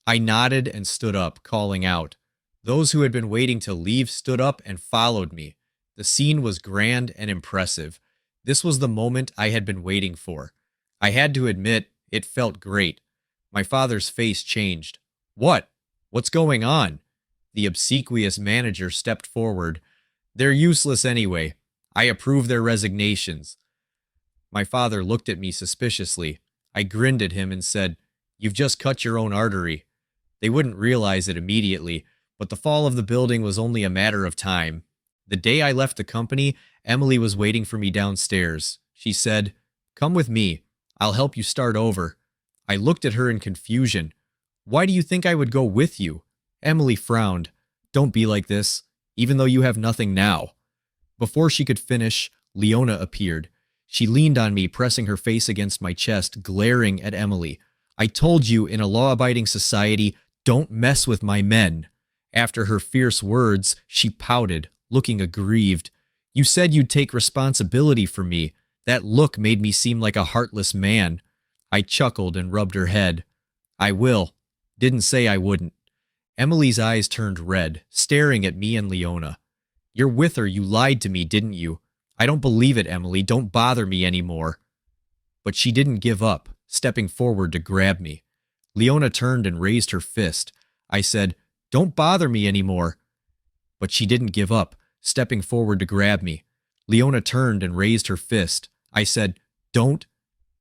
I nodded and stood up, calling out. Those who had been waiting to leave stood up and followed me. The scene was grand and impressive. This was the moment I had been waiting for. I had to admit, it felt great. My father's face changed. What? What's going on? The obsequious manager stepped forward. They're useless anyway. I approve their resignations. My father looked at me suspiciously. I grinned at him and said, You've just cut your own artery. They wouldn't realize it immediately, but the fall of the building was only a matter of time. The day I left the company, Emily was waiting for me downstairs. She said, Come with me. I'll help you start over. I looked at her in confusion. Why do you think I would go with you? Emily frowned. Don't be like this, even though you have nothing now. Before she could finish, Leona appeared. She leaned on me, pressing her face against my chest, glaring at Emily. I told you, in a law-abiding society, don't mess with my men. After her fierce words, she pouted, looking aggrieved. You said you'd take responsibility for me. That look made me seem like a heartless man. I chuckled and rubbed her head. I will. Didn't say I wouldn't. Emily's eyes turned red, staring at me and Leona. You're with her, you lied to me, didn't you? I don't believe it, Emily. Don't bother me anymore. But she didn't give up, stepping forward to grab me. Leona turned and raised her fist. I said, Don't bother me anymore. But she didn't give up, stepping forward to grab me. Leona turned and raised her fist. I said, Don't.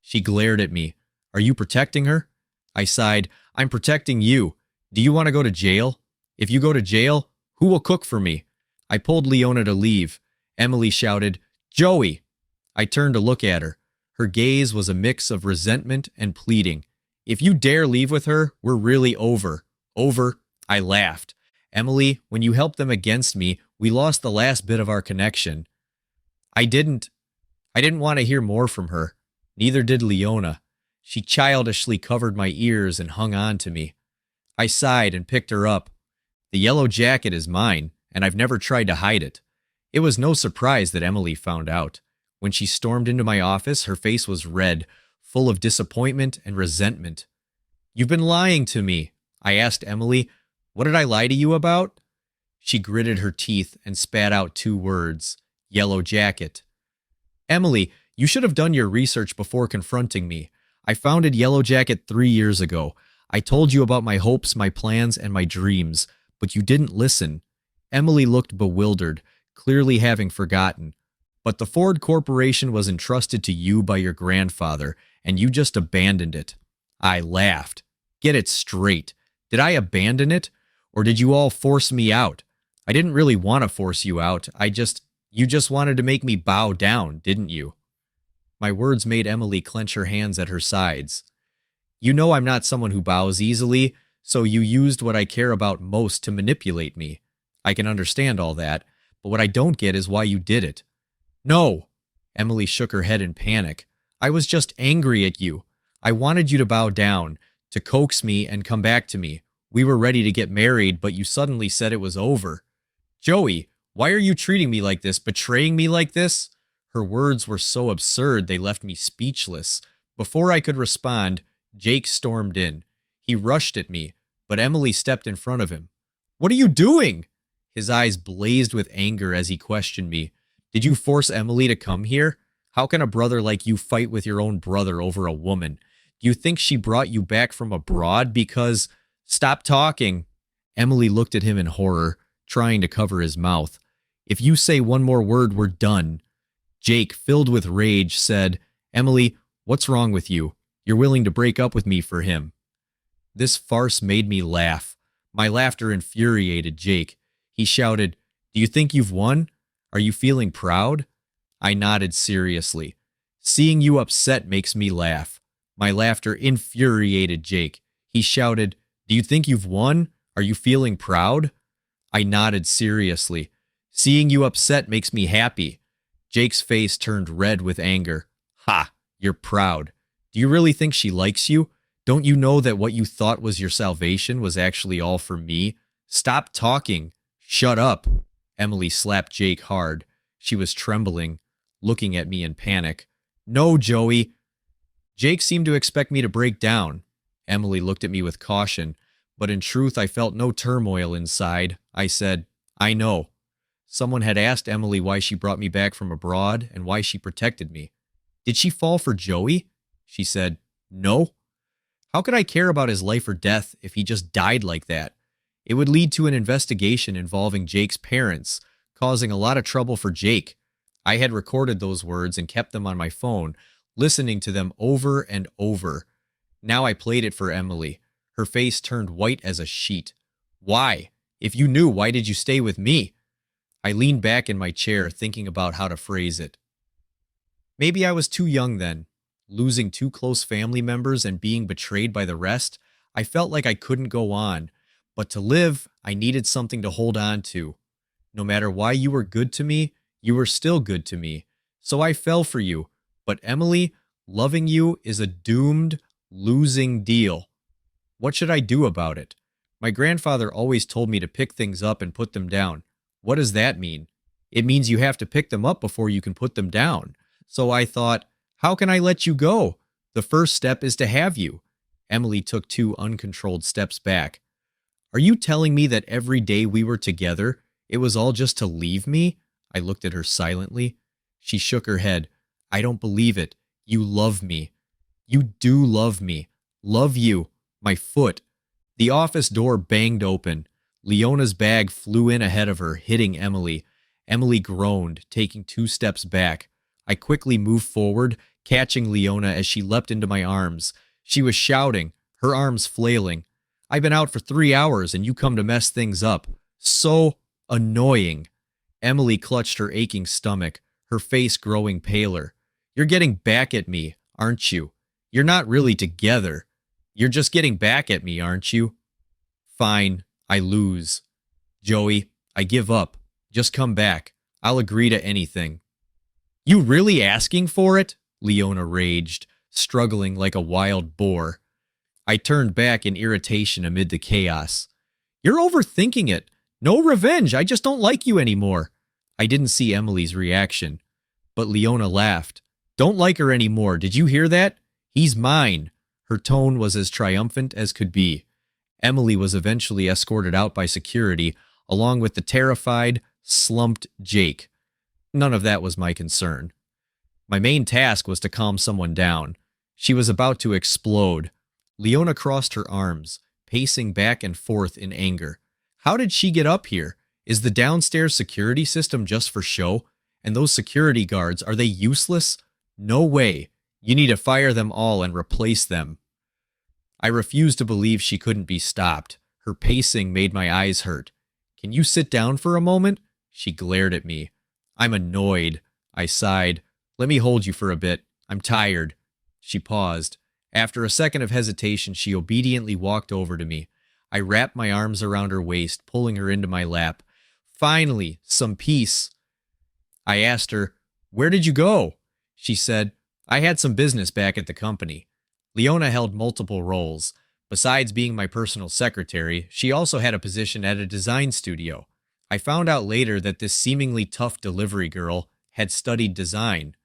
She glared at me. Are you protecting her? I sighed, I'm protecting you. Do you want to go to jail? If you go to jail, who will cook for me? I pulled Leona to leave. Emily shouted, Joey! I turned to look at her. Her gaze was a mix of resentment and pleading. If you dare leave with her, we're really over. Over. I laughed. Emily, when you helped them against me, we lost the last bit of our connection. I didn't want to hear more from her. Neither did Leona. She childishly covered my ears and hung on to me. I sighed and picked her up. The yellow jacket is mine, and I've never tried to hide it. It was no surprise that Emily found out. When she stormed into my office, her face was red, full of disappointment and resentment. You've been lying to me. I asked Emily, What did I lie to you about? She gritted her teeth and spat out 2 words, yellow jacket. Emily, you should have done your research before confronting me. I founded Yellow Jacket 3 years ago. I told you about my hopes, my plans, and my dreams, but you didn't listen. Emily looked bewildered, clearly having forgotten. But the Ford Corporation was entrusted to you by your grandfather, and you just abandoned it. I laughed. Get it straight. Did I abandon it? Or did you all force me out? I didn't really want to force you out. You just wanted to make me bow down, didn't you? My words made Emily clench her hands at her sides. You know I'm not someone who bows easily, so you used what I care about most to manipulate me. I can understand all that, but what I don't get is why you did it. No! Emily shook her head in panic. I was just angry at you. I wanted you to bow down, to coax me and come back to me. We were ready to get married, but you suddenly said it was over. Joey, why are you treating me like this, betraying me like this? Her words were so absurd they left me speechless. Before I could respond, Jake stormed in. He rushed at me, but Emily stepped in front of him. What are you doing? His eyes blazed with anger as he questioned me. Did you force Emily to come here? How can a brother like you fight with your own brother over a woman? Do you think she brought you back from abroad because... Stop talking. Emily looked at him in horror, trying to cover his mouth. If you say one more word, we're done. Jake, filled with rage, said, Emily, what's wrong with you? You're willing to break up with me for him. This farce made me laugh. My laughter infuriated Jake. He shouted, Do you think you've won? Are you feeling proud? I nodded seriously. Seeing you upset makes me laugh. My laughter infuriated Jake. He shouted, Do you think you've won? Are you feeling proud? I nodded seriously. Seeing you upset makes me happy. Jake's face turned red with anger. Ha, you're proud. Do you really think she likes you? Don't you know that what you thought was your salvation was actually all for me? Stop talking. Shut up. Emily slapped Jake hard. She was trembling, looking at me in panic. No, Joey. Jake seemed to expect me to break down. Emily looked at me with caution, but in truth I felt no turmoil inside. I said, I know. Someone had asked Emily why she brought me back from abroad and why she protected me. Did she fall for Joey? She said, No. How could I care about his life or death if he just died like that? It would lead to an investigation involving Jake's parents, causing a lot of trouble for Jake. I had recorded those words and kept them on my phone, listening to them over and over. Now I played it for Emily. Her face turned white as a sheet. Why? If you knew, why did you stay with me? I leaned back in my chair, thinking about how to phrase it. Maybe I was too young then. Losing two close family members and being betrayed by the rest, I felt like I couldn't go on. But to live, I needed something to hold on to. No matter why you were good to me, you were still good to me. So I fell for you. But Emily, loving you is a doomed, losing deal. What should I do about it? My grandfather always told me to pick things up and put them down. What does that mean? It means you have to pick them up before you can put them down. So I thought, how can I let you go? The first step is to have you. Emily took 2 uncontrolled steps back. Are you telling me that every day we were together, it was all just to leave me? I looked at her silently. She shook her head. I don't believe it. You love me. You do love me. Love you. My foot. The office door banged open. Leona's bag flew in ahead of her, hitting Emily. Emily groaned, taking 2 steps back. I quickly moved forward, catching Leona as she leapt into my arms. She was shouting, her arms flailing. I've been out for 3 hours and you come to mess things up. So annoying. Emily clutched her aching stomach, her face growing paler. You're getting back at me, aren't you? You're not really together. You're just getting back at me, aren't you? Fine, I lose. Joey, I give up. Just come back. I'll agree to anything. You really asking for it? Leona raged, struggling like a wild boar. I turned back in irritation amid the chaos. You're overthinking it. No revenge. I just don't like you anymore. I didn't see Emily's reaction, but Leona laughed. Don't like her anymore. Did you hear that? He's mine. Her tone was as triumphant as could be. Emily was eventually escorted out by security, along with the terrified, slumped Jake. None of that was my concern. My main task was to calm someone down. She was about to explode. Leona crossed her arms, pacing back and forth in anger. How did she get up here? Is the downstairs security system just for show? And those security guards, are they useless? No way. You need to fire them all and replace them. I refused to believe she couldn't be stopped. Her pacing made my eyes hurt. Can you sit down for a moment? She glared at me. I'm annoyed. I sighed. Let me hold you for a bit. I'm tired. She paused. After a second of hesitation, she obediently walked over to me. I wrapped my arms around her waist, pulling her into my lap. Finally, some peace. I asked her, Where did you go? She said, I had some business back at the company. Leona held multiple roles. Besides being my personal secretary, she also had a position at a design studio. I found out later that this seemingly tough delivery girl had studied design.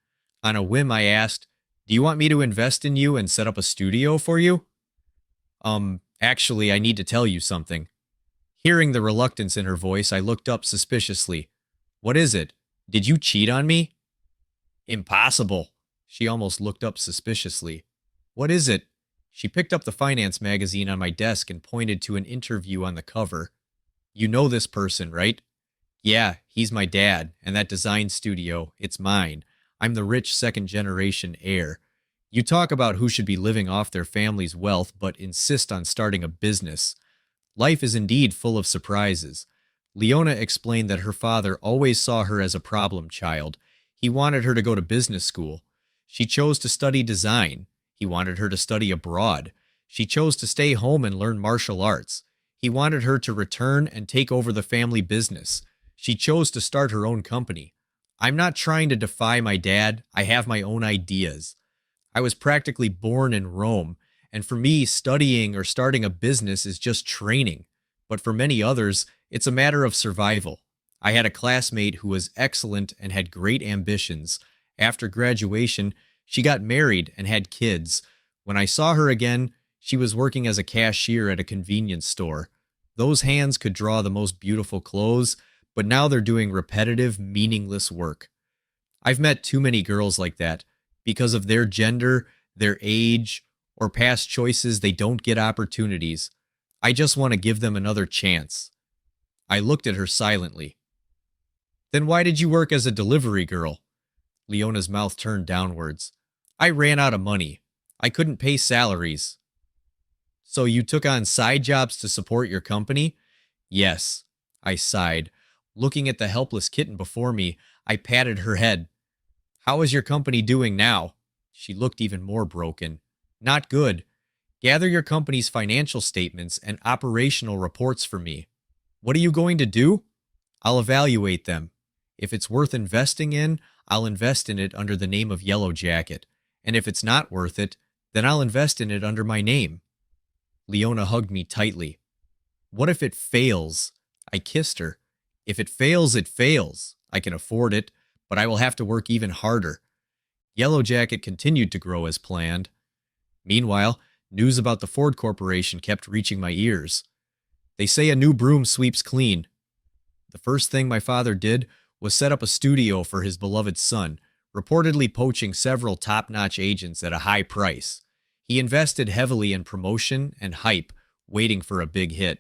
On a whim, I asked, Do you want me to invest in you and set up a studio for you? Actually, I need to tell you something. Hearing the reluctance in her voice, I looked up suspiciously. What is it? Did you cheat on me? Impossible. She almost looked up suspiciously. What is it? She picked up the finance magazine on my desk and pointed to an interview on the cover. You know this person, right? Yeah, he's my dad, and that design studio, it's mine. I'm the rich second generation heir. You talk about who should be living off their family's wealth, but insist on starting a business. Life is indeed full of surprises. Leona explained that her father always saw her as a problem child. He wanted her to go to business school. She chose to study design. He wanted her to study abroad. She chose to stay home and learn martial arts. He wanted her to return and take over the family business. She chose to start her own company. I'm not trying to defy my dad. I have my own ideas. I was practically born in Rome, and for me, studying or starting a business is just training. But for many others, it's a matter of survival. I had a classmate who was excellent and had great ambitions. After graduation, she got married and had kids. When I saw her again, she was working as a cashier at a convenience store. Those hands could draw the most beautiful clothes, but now they're doing repetitive, meaningless work. I've met too many girls like that. Because of their gender, their age, or past choices, they don't get opportunities. I just want to give them another chance. I looked at her silently. Then why did you work as a delivery girl? Leona's mouth turned downwards. I ran out of money. I couldn't pay salaries. So you took on side jobs to support your company? Yes, I sighed. Looking at the helpless kitten before me, I patted her head. How is your company doing now? She looked even more broken. Not good. Gather your company's financial statements and operational reports for me. What are you going to do? I'll evaluate them. If it's worth investing in, I'll invest in it under the name of Yellow Jacket. And if it's not worth it, then I'll invest in it under my name. Leona hugged me tightly. What if it fails? I kissed her. If it fails, it fails. I can afford it, but I will have to work even harder. Yellow Jacket continued to grow as planned. Meanwhile, news about the Ford Corporation kept reaching my ears. They say a new broom sweeps clean. The first thing my father did was set up a studio for his beloved son, reportedly poaching several top-notch agents at a high price. He invested heavily in promotion and hype, waiting for a big hit.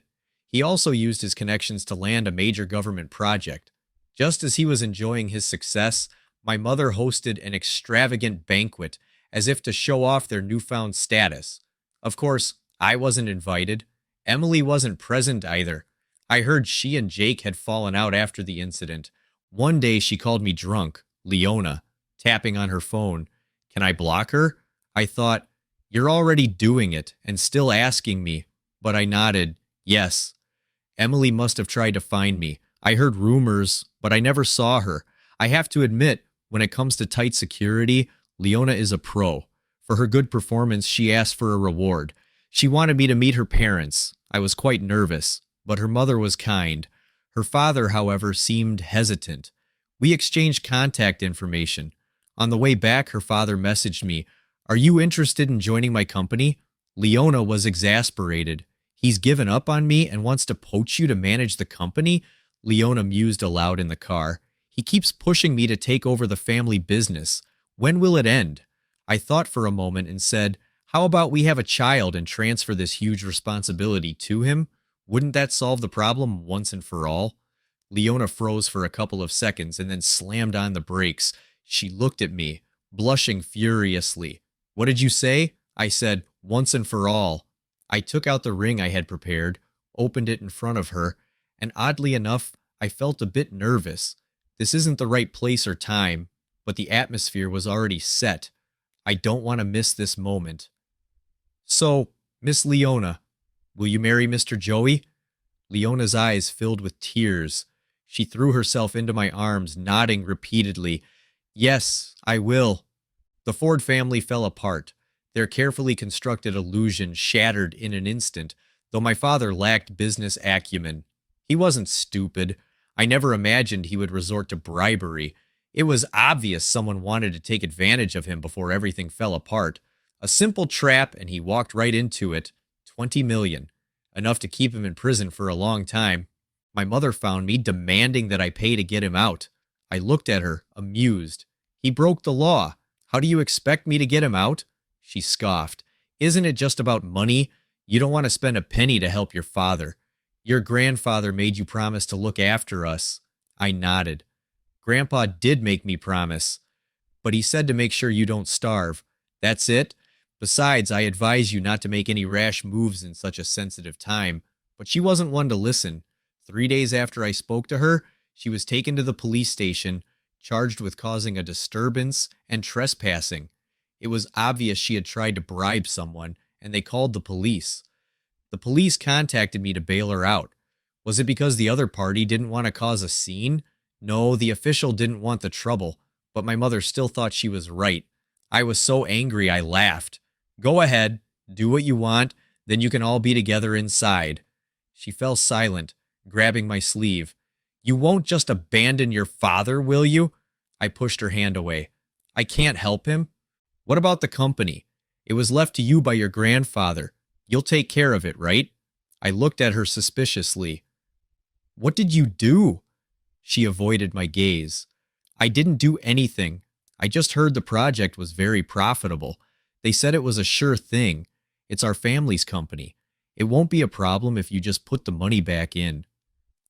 He also used his connections to land a major government project. Just as he was enjoying his success, my mother hosted an extravagant banquet as if to show off their newfound status. Of course, I wasn't invited. Emily wasn't present either. I heard she and Jake had fallen out after the incident. One day she called me drunk, Leona, tapping on her phone. Can I block her? I thought, you're already doing it and still asking me. But I nodded, yes. Emily must have tried to find me. I heard rumors, but I never saw her. I have to admit, when it comes to tight security, Leona is a pro. For her good performance, she asked for a reward. She wanted me to meet her parents. I was quite nervous, but her mother was kind. Her father, however, seemed hesitant. We exchanged contact information. On the way back, her father messaged me, "Are you interested in joining my company?" Leona was exasperated. He's given up on me and wants to poach you to manage the company? Leona mused aloud in the car. He keeps pushing me to take over the family business. When will it end? I thought for a moment and said, how about we have a child and transfer this huge responsibility to him? Wouldn't that solve the problem once and for all? Leona froze for a couple of seconds and then slammed on the brakes. She looked at me, blushing furiously. What did you say? I said, once and for all. I took out the ring I had prepared, opened it in front of her, and oddly enough, I felt a bit nervous. This isn't the right place or time, but the atmosphere was already set. I don't want to miss this moment. So, Miss Leona, will you marry Mr. Joey? Leona's eyes filled with tears. She threw herself into my arms, nodding repeatedly. Yes, I will. The Ford family fell apart. Their carefully constructed illusion shattered in an instant, though my father lacked business acumen. He wasn't stupid. I never imagined he would resort to bribery. It was obvious someone wanted to take advantage of him before everything fell apart. A simple trap, and he walked right into it. 20 million. Enough to keep him in prison for a long time. My mother found me, demanding that I pay to get him out. I looked at her, amused. He broke the law. How do you expect me to get him out? She scoffed. Isn't it just about money? You don't want to spend a penny to help your father. Your grandfather made you promise to look after us. I nodded. Grandpa did make me promise, but he said to make sure you don't starve. That's it? Besides, I advise you not to make any rash moves in such a sensitive time. But she wasn't one to listen. 3 days after I spoke to her, she was taken to the police station, charged with causing a disturbance and trespassing. It was obvious she had tried to bribe someone, and they called the police. The police contacted me to bail her out. Was it because the other party didn't want to cause a scene? No, the official didn't want the trouble, but my mother still thought she was right. I was so angry I laughed. Go ahead, do what you want, then you can all be together inside. She fell silent, grabbing my sleeve. You won't just abandon your father, will you? I pushed her hand away. I can't help him. What about the company? It was left to you by your grandfather. You'll take care of it, right? I looked at her suspiciously. What did you do? She avoided my gaze. I didn't do anything. I just heard the project was very profitable. They said it was a sure thing. It's our family's company. It won't be a problem if you just put the money back in.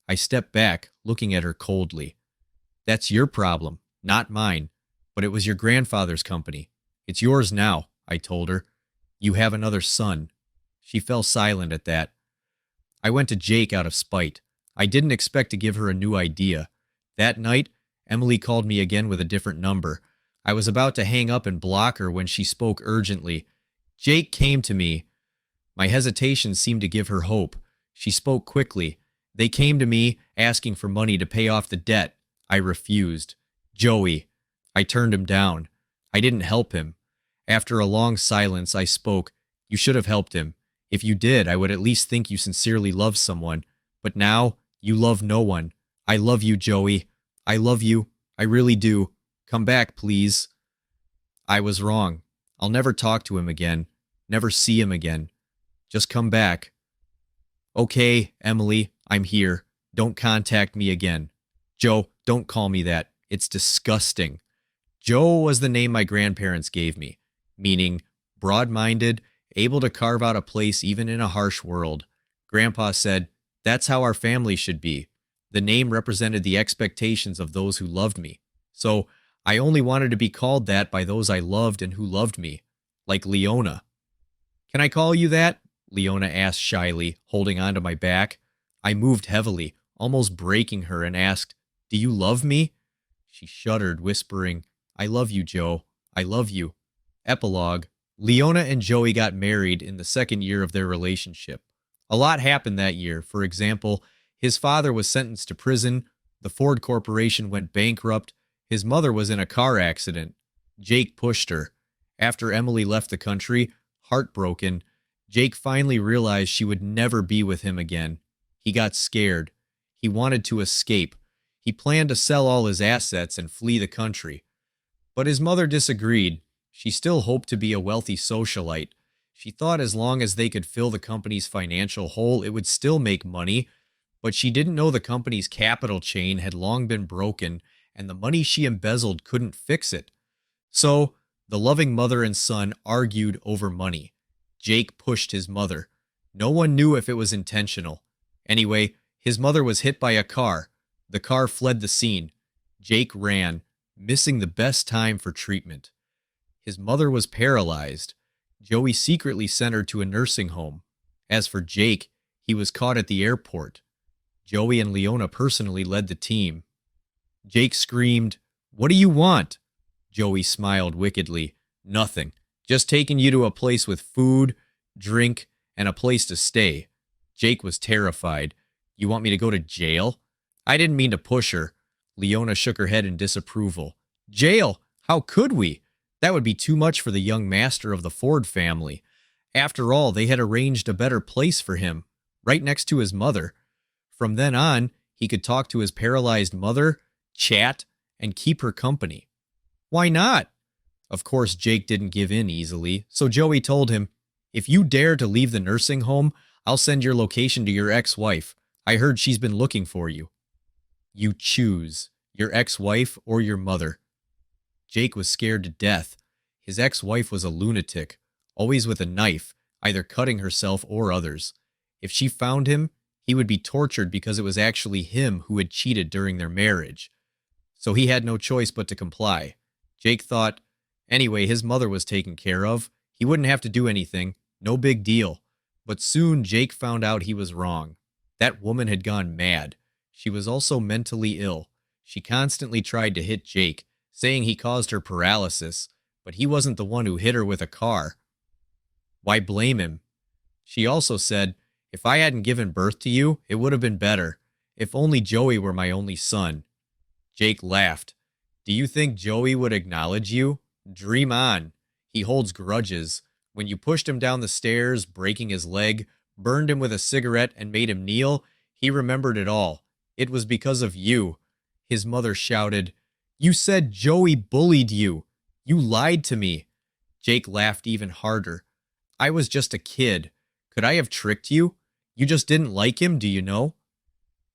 I stepped back, looking at her coldly. That's your problem, not mine. But it was your grandfather's company. It's yours now, I told her. You have another son. She fell silent at that. I went to Jake out of spite. I didn't expect to give her a new idea. That night, Emily called me again with a different number. I was about to hang up and block her when she spoke urgently. Jake came to me. My hesitation seemed to give her hope. She spoke quickly. They came to me, asking for money to pay off the debt. I refused. Joey. I turned him down. I didn't help him. After a long silence, I spoke. You should have helped him. If you did, I would at least think you sincerely loved someone. But now, you love no one. I love you, Joey. I love you. I really do. Come back, please. I was wrong. I'll never talk to him again. Never see him again. Just come back. Okay, Emily, I'm here. Don't contact me again. Joe, don't call me that. It's disgusting. Joe was the name my grandparents gave me, meaning broad-minded, able to carve out a place even in a harsh world. Grandpa said, that's how our family should be. The name represented the expectations of those who loved me. So I only wanted to be called that by those I loved and who loved me, like Leona. Can I call you that? Leona asked shyly, holding onto my back. I moved heavily, almost breaking her, and asked, do you love me? She shuddered, whispering, I love you, Joe. I love you. Epilogue. Leona and Joey got married in the second year of their relationship. A lot happened that year. For example, his father was sentenced to prison, the Ford Corporation went bankrupt, his mother was in a car accident. Jake pushed her. After Emily left the country, heartbroken, Jake finally realized she would never be with him again. He got scared. He wanted to escape. He planned to sell all his assets and flee the country. But his mother disagreed. She still hoped to be a wealthy socialite. She thought as long as they could fill the company's financial hole, it would still make money. But she didn't know the company's capital chain had long been broken, and the money she embezzled couldn't fix it. So, the loving mother and son argued over money. Jake pushed his mother. No one knew if it was intentional. Anyway, his mother was hit by a car. The car fled the scene. Jake ran, missing the best time for treatment. His mother was paralyzed. Joey secretly sent her to a nursing home. As for Jake, he was caught at the airport. Joey and Leona personally led the team. Jake screamed, "What do you want?" Joey smiled wickedly. "Nothing. Just taking you to a place with food, drink, and a place to stay." Jake was terrified. "You want me to go to jail?" I didn't mean to push her. Leona shook her head in disapproval. "Jail? How could we? That would be too much for the young master of the Ford family. After all, they had arranged a better place for him, right next to his mother. From then on, he could talk to his paralyzed mother, chat, and keep her company. Why not? Of course, Jake didn't give in easily, so Joey told him, "If you dare to leave the nursing home, I'll send your location to your ex-wife. I heard she's been looking for you." You choose, your ex-wife or your mother. Jake was scared to death. His ex-wife was a lunatic, always with a knife, either cutting herself or others. If she found him, he would be tortured because it was actually him who had cheated during their marriage. So he had no choice but to comply. Jake thought, anyway, his mother was taken care of. He wouldn't have to do anything. No big deal. But soon Jake found out he was wrong. That woman had gone mad. She was also mentally ill. She constantly tried to hit Jake, saying he caused her paralysis, but he wasn't the one who hit her with a car. Why blame him? She also said, if I hadn't given birth to you, it would have been better. If only Joey were my only son. Jake laughed. Do you think Joey would acknowledge you? Dream on. He holds grudges. When you pushed him down the stairs, breaking his leg, burned him with a cigarette, and made him kneel, he remembered it all. It was because of you. His mother shouted, you said Joey bullied you. You lied to me. Jake laughed even harder. I was just a kid. Could I have tricked you? You just didn't like him, do you know?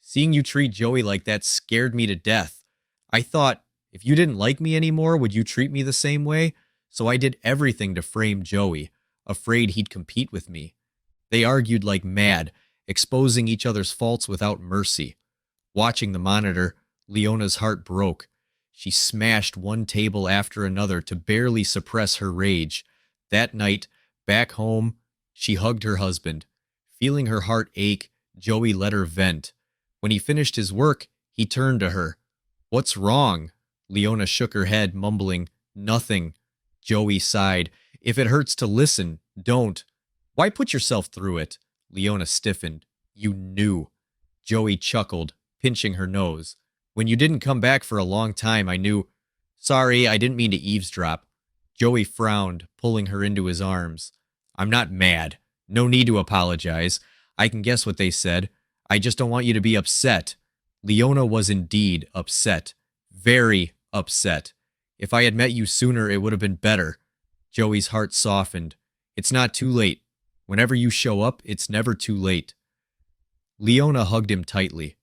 Seeing you treat Joey like that scared me to death. I thought, if you didn't like me anymore, would you treat me the same way? So I did everything to frame Joey, afraid he'd compete with me. They argued like mad, exposing each other's faults without mercy. Watching the monitor, Leona's heart broke. She smashed one table after another to barely suppress her rage. That night, back home, she hugged her husband. Feeling her heart ache, Joey let her vent. When he finished his work, he turned to her. What's wrong? Leona shook her head, mumbling, nothing. Joey sighed. If it hurts to listen, don't. Why put yourself through it? Leona stiffened. You knew. Joey chuckled, pinching her nose. When you didn't come back for a long time, I knew. Sorry, I didn't mean to eavesdrop. Joey frowned, pulling her into his arms. I'm not mad. No need to apologize. I can guess what they said. I just don't want you to be upset. Leona was indeed upset. Very upset. If I had met you sooner, it would have been better. Joey's heart softened. It's not too late. Whenever you show up, it's never too late. Leona hugged him tightly.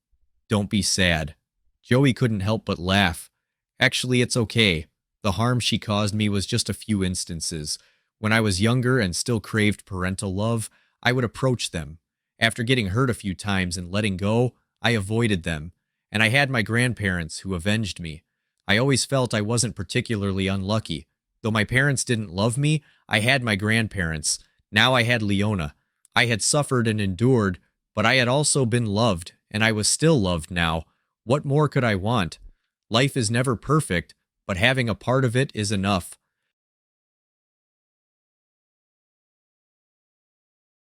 Don't be sad. Joey couldn't help but laugh. Actually, it's okay. The harm she caused me was just a few instances. When I was younger and still craved parental love, I would approach them. After getting hurt a few times and letting go, I avoided them. And I had my grandparents who avenged me. I always felt I wasn't particularly unlucky. Though my parents didn't love me, I had my grandparents. Now I had Leona. I had suffered and endured, but I had also been loved, and I was still loved now. What more could I want? Life is never perfect, but having a part of it is enough.